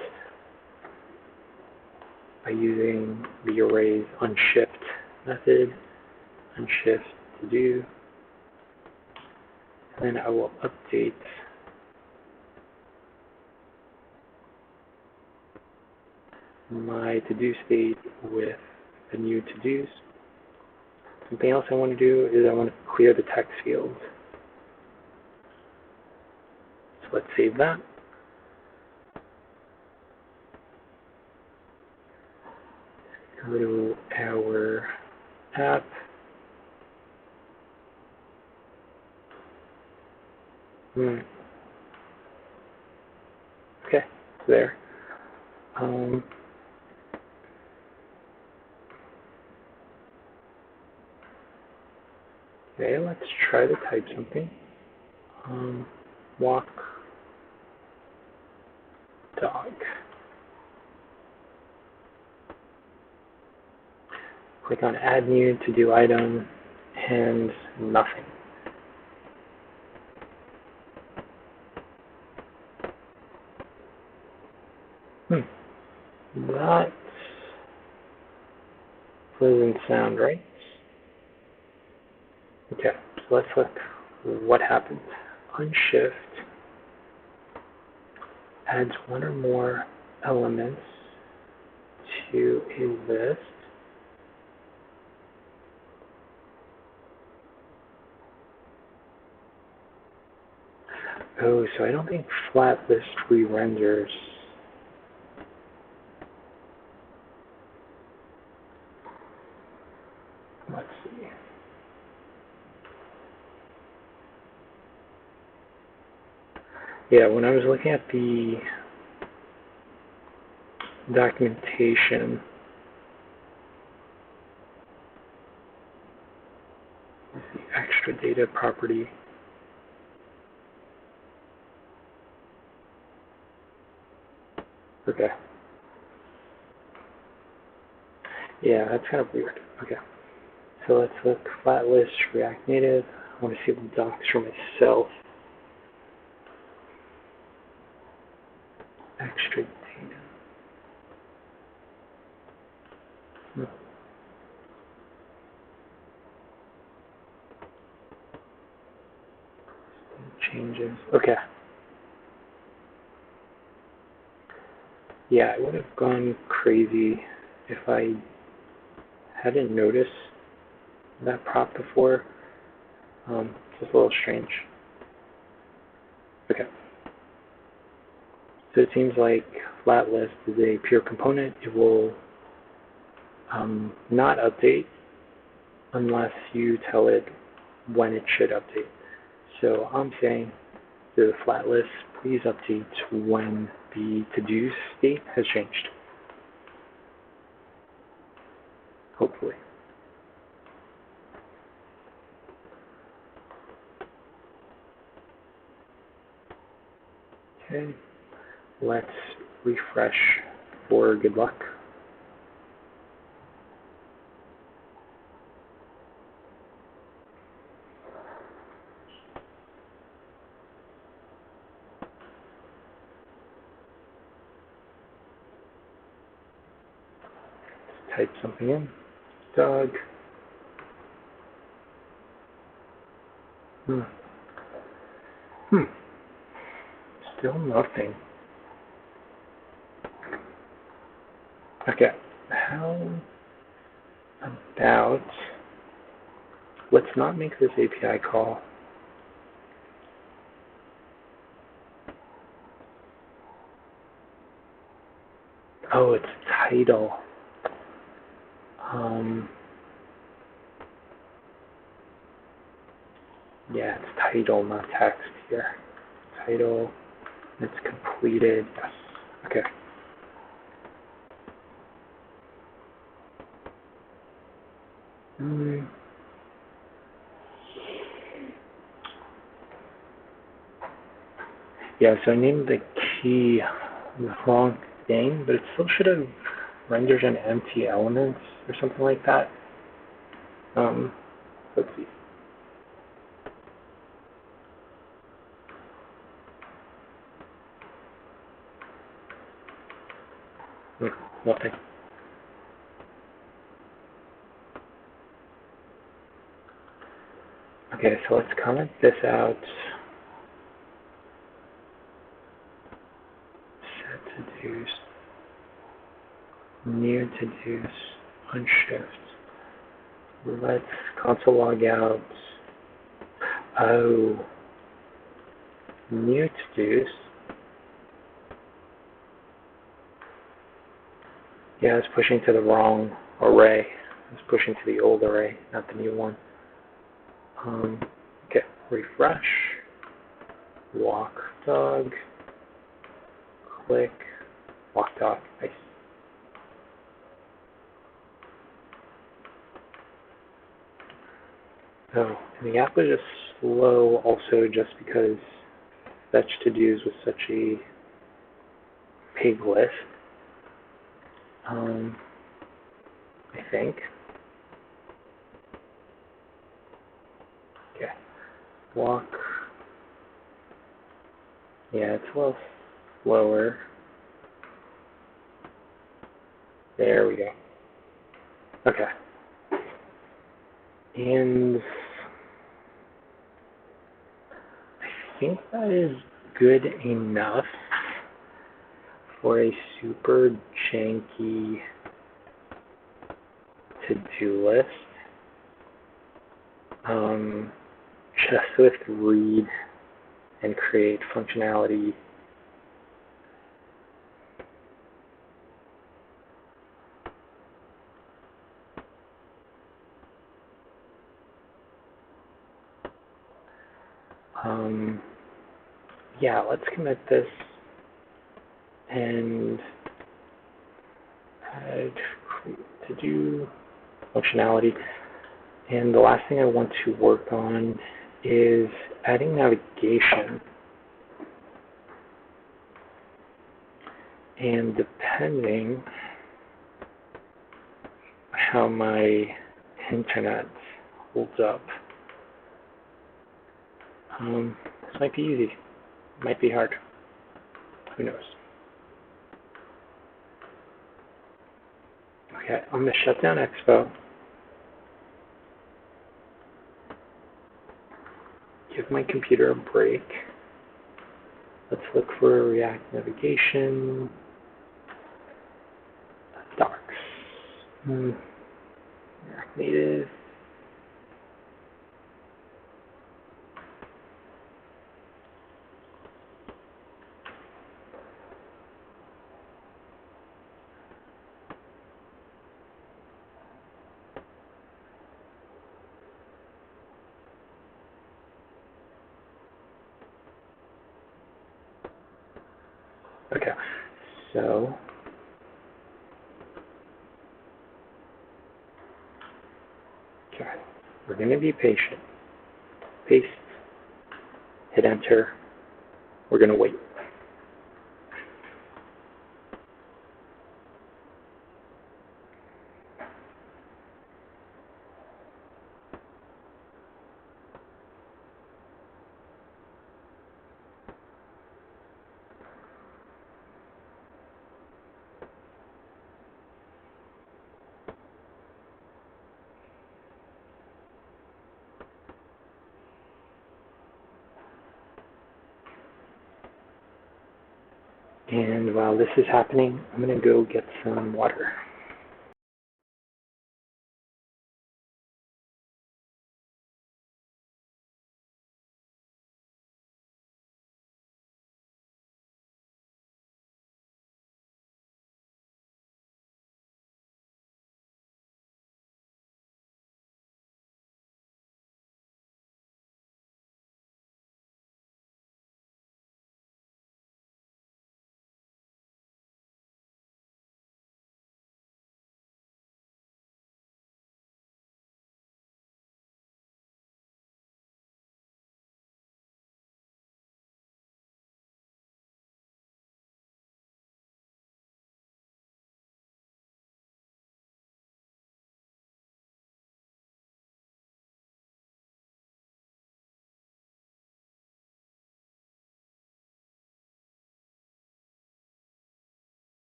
by using the array's unshift method, unshift to-do, and then I will update my to-do state with the new to-dos. Something else I want to do is I want to clear the text field. So let's save that. Go to our app. Okay, it's there. Okay, let's try to type something. Walk dog. Click on Add New To-Do Item, and nothing. That doesn't sound right. Okay, so let's look what happens. Unshift adds one or more elements to a list. Oh, so I don't think flat list re-renders. Let's see. Yeah, when I was looking at the documentation, the extra data property. Okay. Yeah, that's kind of weird. Okay. So let's look flat list, React Native. I want to see the docs for myself. Extra data. Changes. Okay. Yeah, I would have gone crazy if I hadn't noticed that prop before. It's just a little strange. Okay. So it seems like flat list is a pure component. It will not update unless you tell it when it should update. So I'm saying to the flat list, please update when the to-do state has changed. Hopefully. Okay, let's refresh for good luck. Let's type something in. Doug. Still nothing. Okay, how about, let's not make this API call. Oh, it's title. Yeah, it's title, not text here. Title, it's completed. Yes. Okay. Yeah, so I named the key the wrong thing, but it still should have rendered an empty elements or something like that. Let's see. Nothing. Okay, so let's comment this out. Set to-dos. New to-dos. Unshift. Let's console log out. Oh. New to-dos. Yeah, it's pushing to the wrong array. It's pushing to the old array, not the new one. Okay, refresh. Walk dog. Click. Walk dog. Nice. Oh, and the app was just slow also just because fetch to-dos was such a big list. I think. Okay. Walk. Yeah, it's a little slower. There we go. Okay. And I think that is good enough for a super janky to-do list. Just with read and create functionality. yeah, let's commit this and add to do functionality. And the last thing I want to work on is adding navigation. And depending how my internet holds up, this might be easy, might be hard, who knows. Okay, I'm going to shut down Expo, give my computer a break. Let's look for React navigation, docs, React Native. Okay, so we're going to be patient. Paste, hit enter. We're going to wait. And while this is happening, I'm going to go get some water.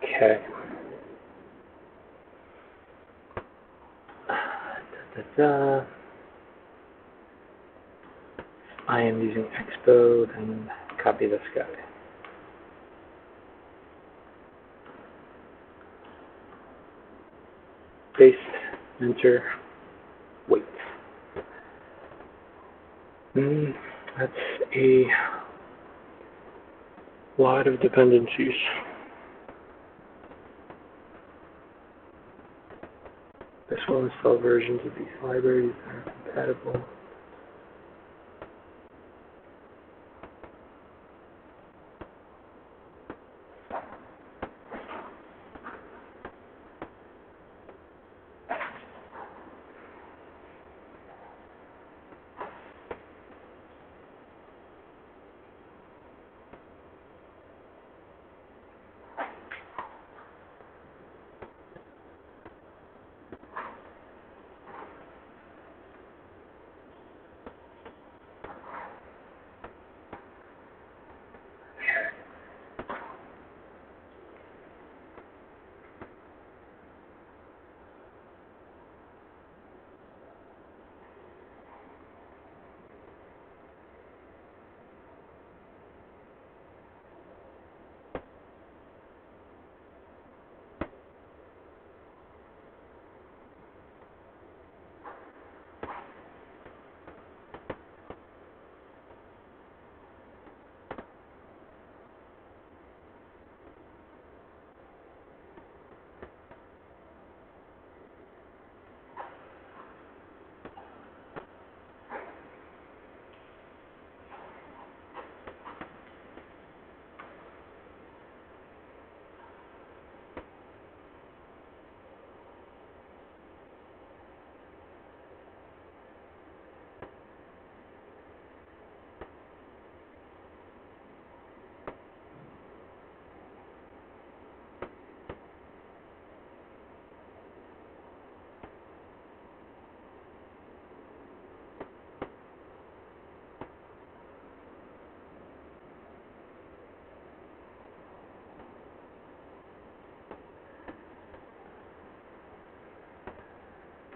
Okay. I am using Expo and copy this guy. Paste, enter, wait. That's a lot of dependencies. This will install versions of these libraries that are compatible.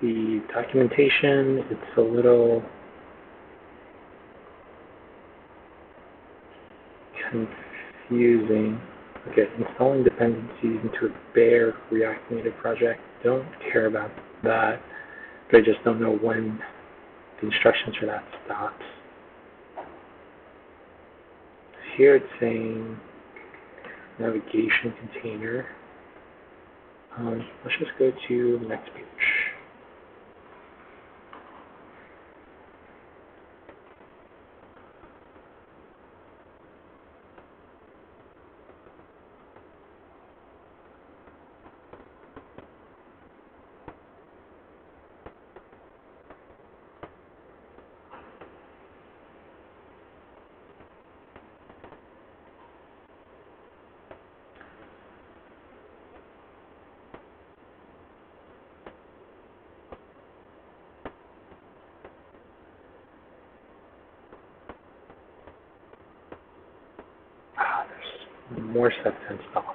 the documentation, it's a little confusing. Okay, installing dependencies into a bare React Native project. Don't care about that, but I just don't know when the instructions for that stops. Here it's saying navigation container. Let's just go to the next page. There's more stuff to install.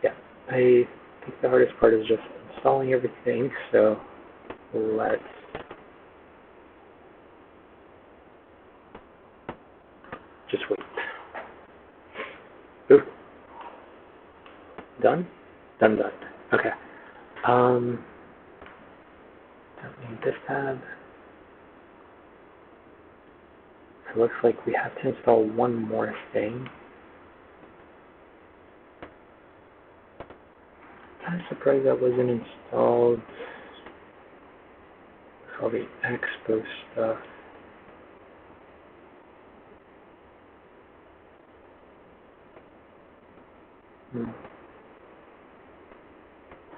Yeah, I think the hardest part is just installing everything, so let's just wait. Ooh. Done? Done. Okay. Don't need this tab. It looks like we have to install one more thing. I'm surprised that wasn't installed. All the expo stuff.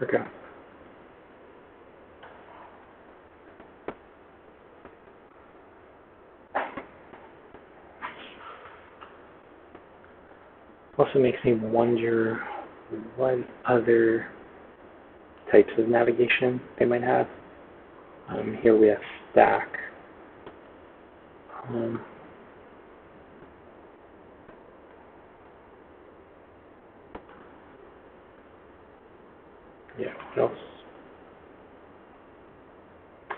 Okay. Also makes me wonder what other types of navigation they might have. Here we have stack. Yeah, what else?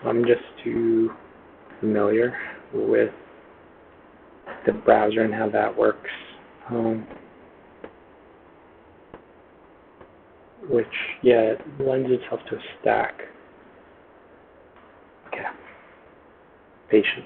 I'm just too familiar with the browser and how that works. Which, yeah, it lends itself to a stack. Okay. Patience.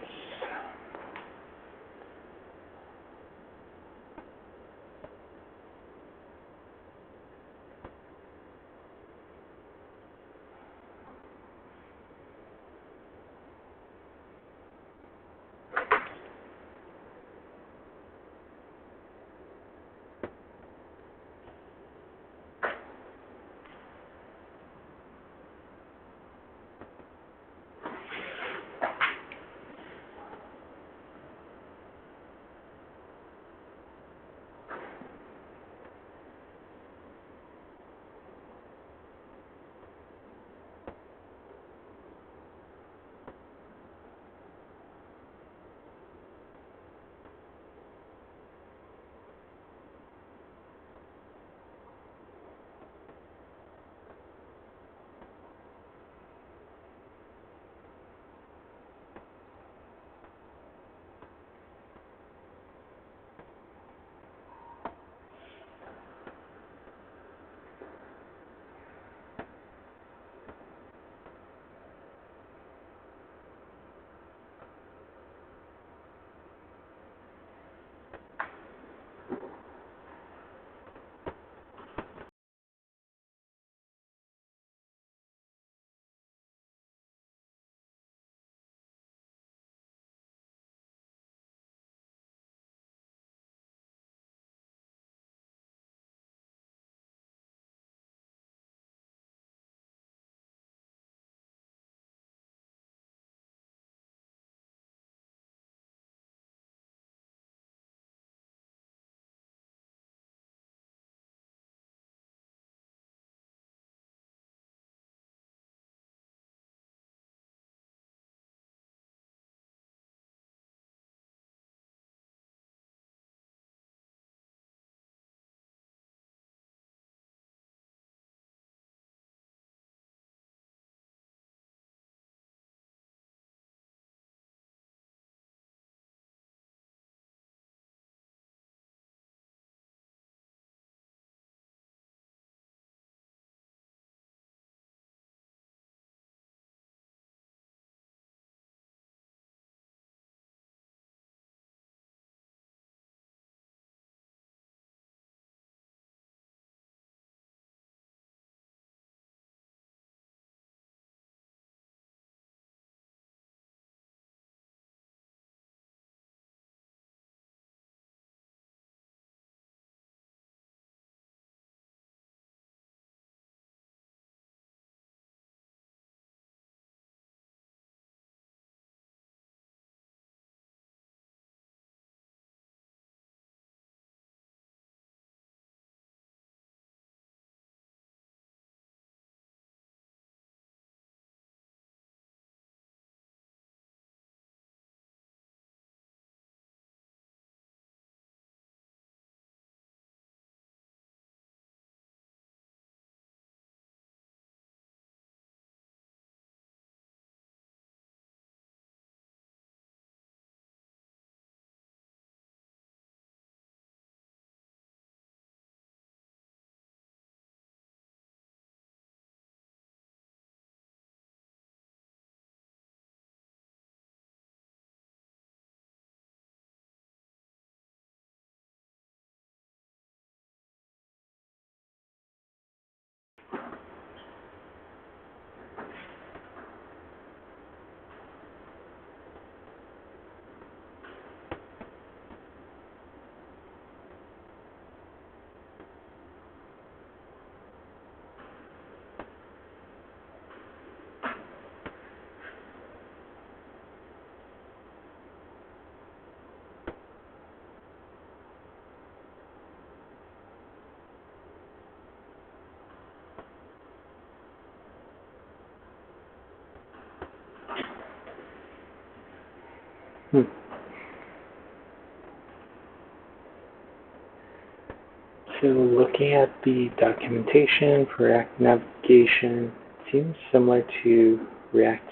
So looking at the documentation for React navigation, it seems similar to React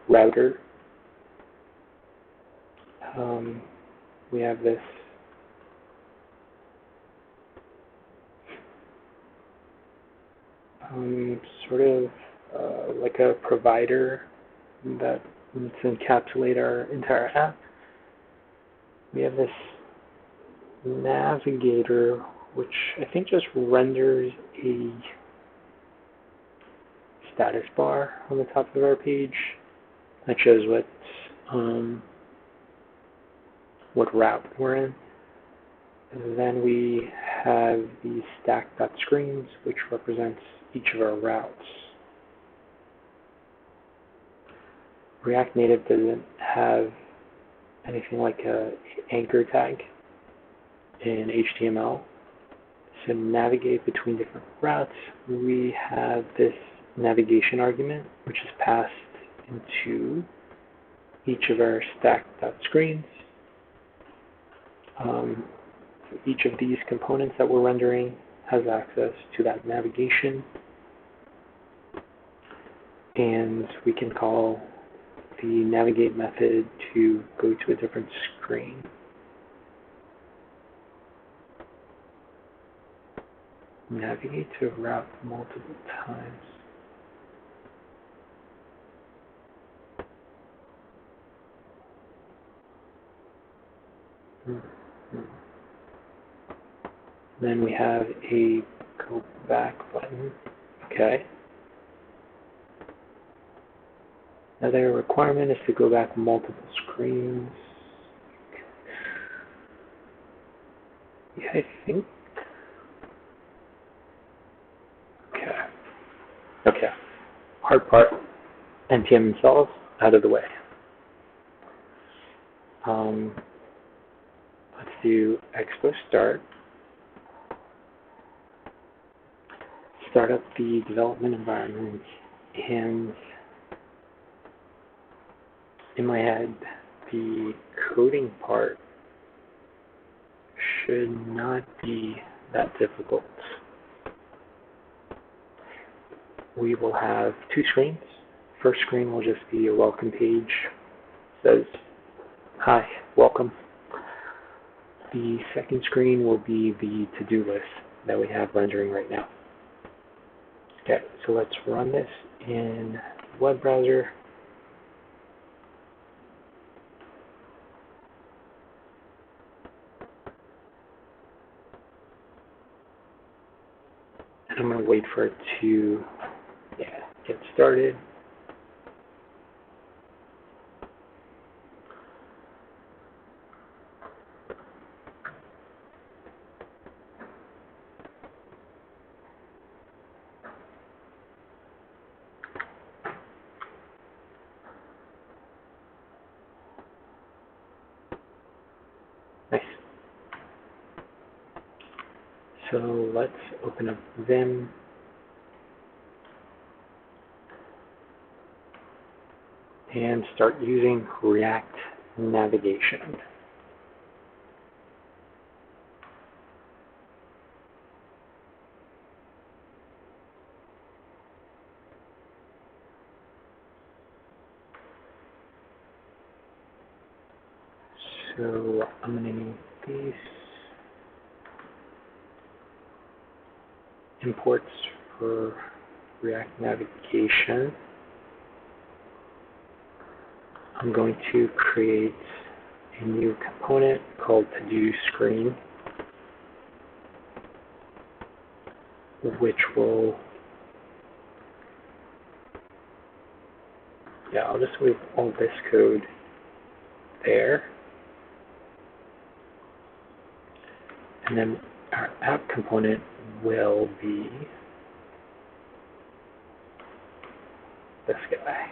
router. We have this sort of like a provider that needs to encapsulate our entire app. We have this navigator, which I think just renders a status bar on the top of our page that shows what route we're in. And then we have the stack.screens, which represents each of our routes. React Native doesn't have anything like an anchor tag in HTML. To navigate between different routes, we have this navigation argument, which is passed into each of our stack.screens. Each of these components that we're rendering has access to that navigation, and we can call the navigate method to go to a different screen. Navigate to a route multiple times. Then we have a go back button. Okay. Another requirement is to go back multiple screens. Yeah, I think. Okay. Hard part. NPM installs out of the way. Let's do expo start. Start up the development environment, and in my head, the coding part should not be that difficult. We will have two screens. First screen will just be a welcome page. It says, hi, welcome. The second screen will be the to-do list that we have rendering right now. Okay, so let's run this in the web browser. And I'm going to wait for it to get started. Nice. So let's open up Vim. And start using React navigation. So I'm going to need these imports for React navigation. I'm going to create a new component called to-do screen, which will, I'll just leave all this code there. And then our app component will be this guy.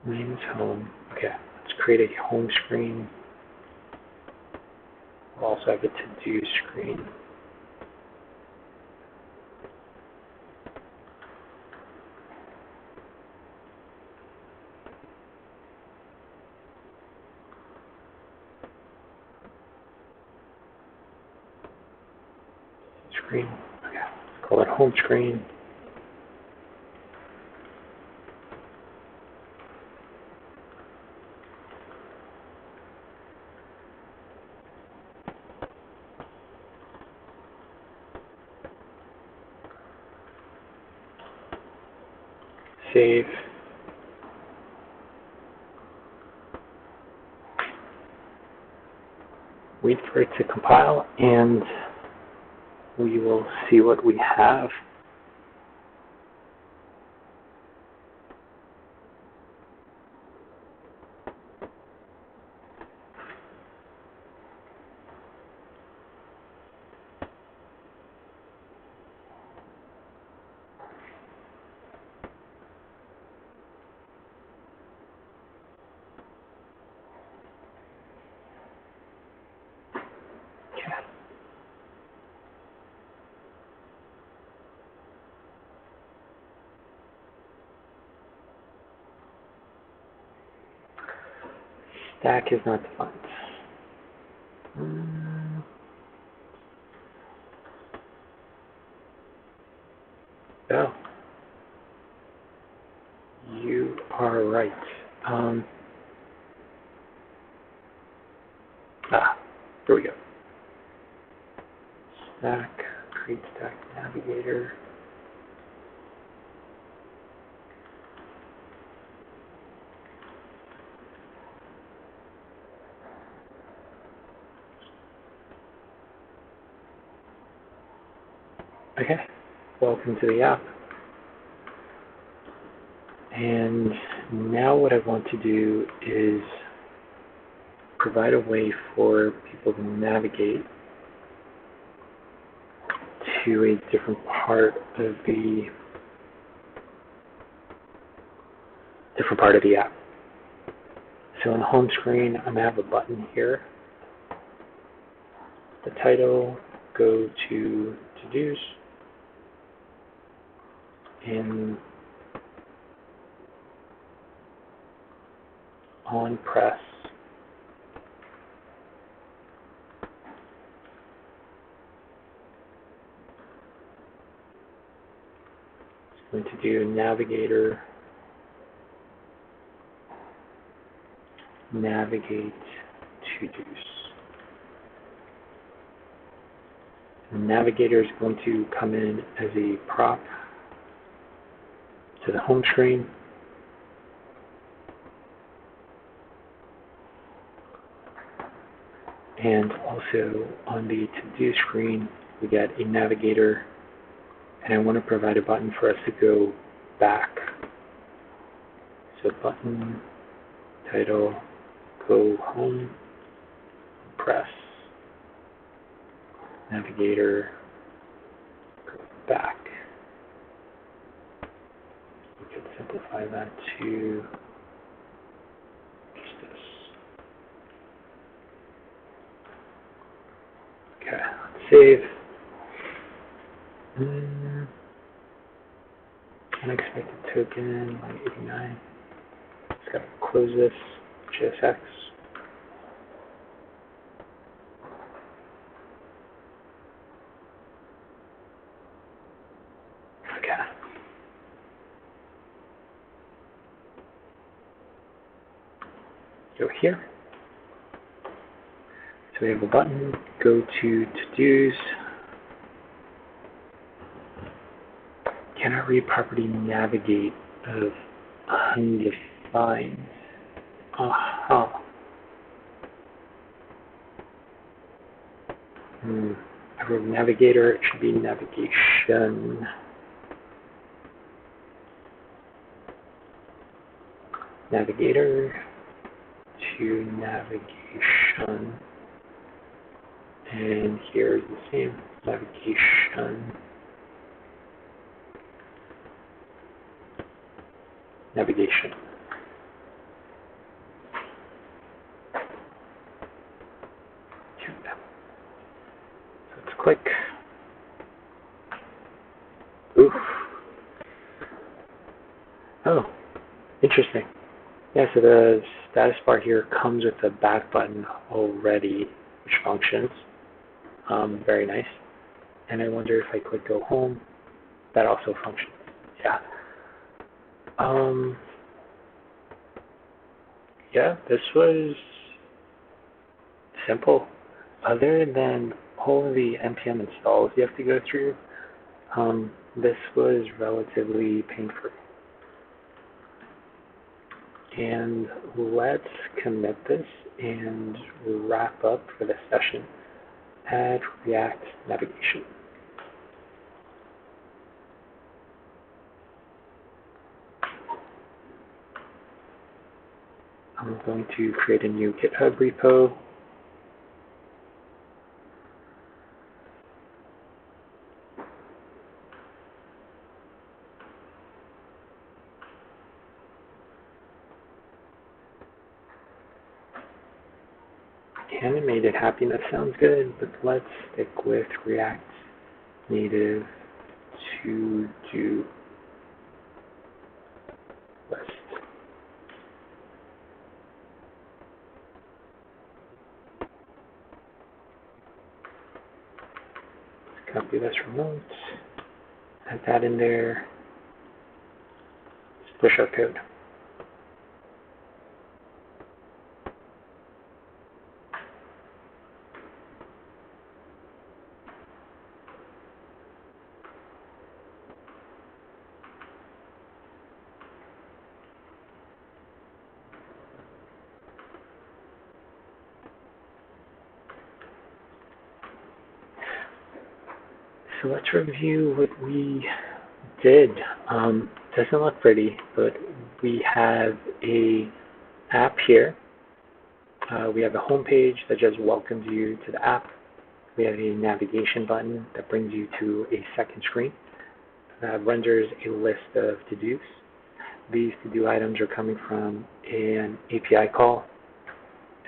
Name is home. Okay, let's create a home screen. We'll also have a to-do screen. screen. Okay, let's call it home screen. Save. Wait for it to compile, and we will see what we have. Stack is not defined. Oh, you are right. Here we go. Stack, create stack navigator. Okay, welcome to the app. And now what I want to do is provide a way for people to navigate to a different part of the app. So on the home screen, I'm gonna have a button here. The title, go to to-dos, and on press, it's going to do navigator, navigate to-dos. The navigator is going to come in as a prop to the home screen. And also on the to-do screen, we get a navigator, and I want to provide a button for us to go back. So button, title, go home, press, navigator, go back. We could simplify that to just this. Okay, let's save. Unexpected token, 189. Just gotta close this, JSX. Okay. Go here. So we have a button, go to to-dos. Cannot read property navigate of undefined. I wrote navigator, it should be navigation. Navigator to navigation. And here is the same, navigation. Navigation. So let's click. Oof. Oh, interesting. Yeah, so the status bar here comes with the back button already, which functions. Very nice. And I wonder if I click go home, that also functions. Yeah. Yeah, this was simple. Other than all of the npm installs you have to go through, this was relatively pain-free. And let's commit this and wrap up for the session. Add React navigation. I'm going to create a new GitHub repo. Animated happiness sounds good, but let's stick with React Native to-do list. Let's copy this from notes, add that in there, let's push our code. So let's review what we did. Doesn't look pretty, but we have a app here. We have a home page that just welcomes you to the app. We have a navigation button that brings you to a second screen that renders a list of to-dos. These to-do items are coming from an API call,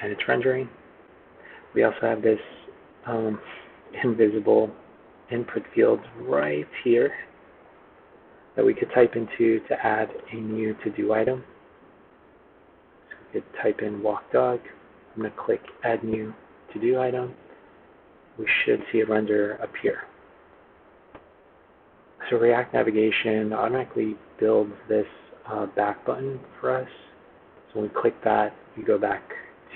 and it's rendering. We also have this invisible input field right here that we could type into to add a new to-do item. So we could type in walk dog. I'm going to click add new to-do item. We should see a render appear. So React Navigation automatically builds this back button for us. So when we click that, we go back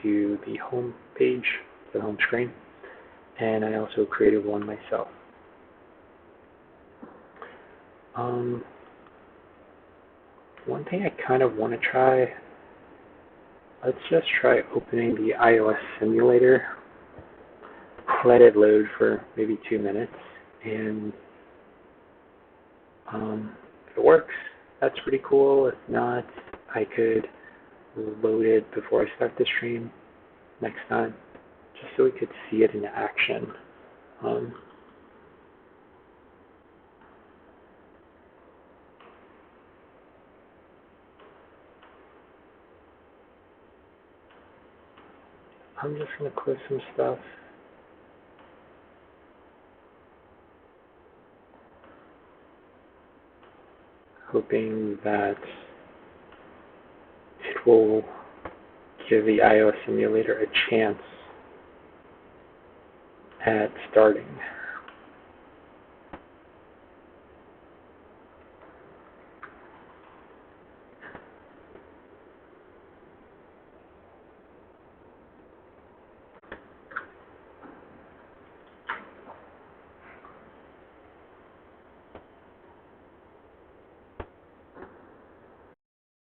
to the home page, the home screen. And I also created one myself. One thing I kind of want to try, let's just try opening the iOS simulator, let it load for maybe 2 minutes, and if it works, that's pretty cool. If not, I could load it before I start the stream next time, just so we could see it in action. I'm just going to close some stuff. Hoping that it will give the iOS simulator a chance at starting.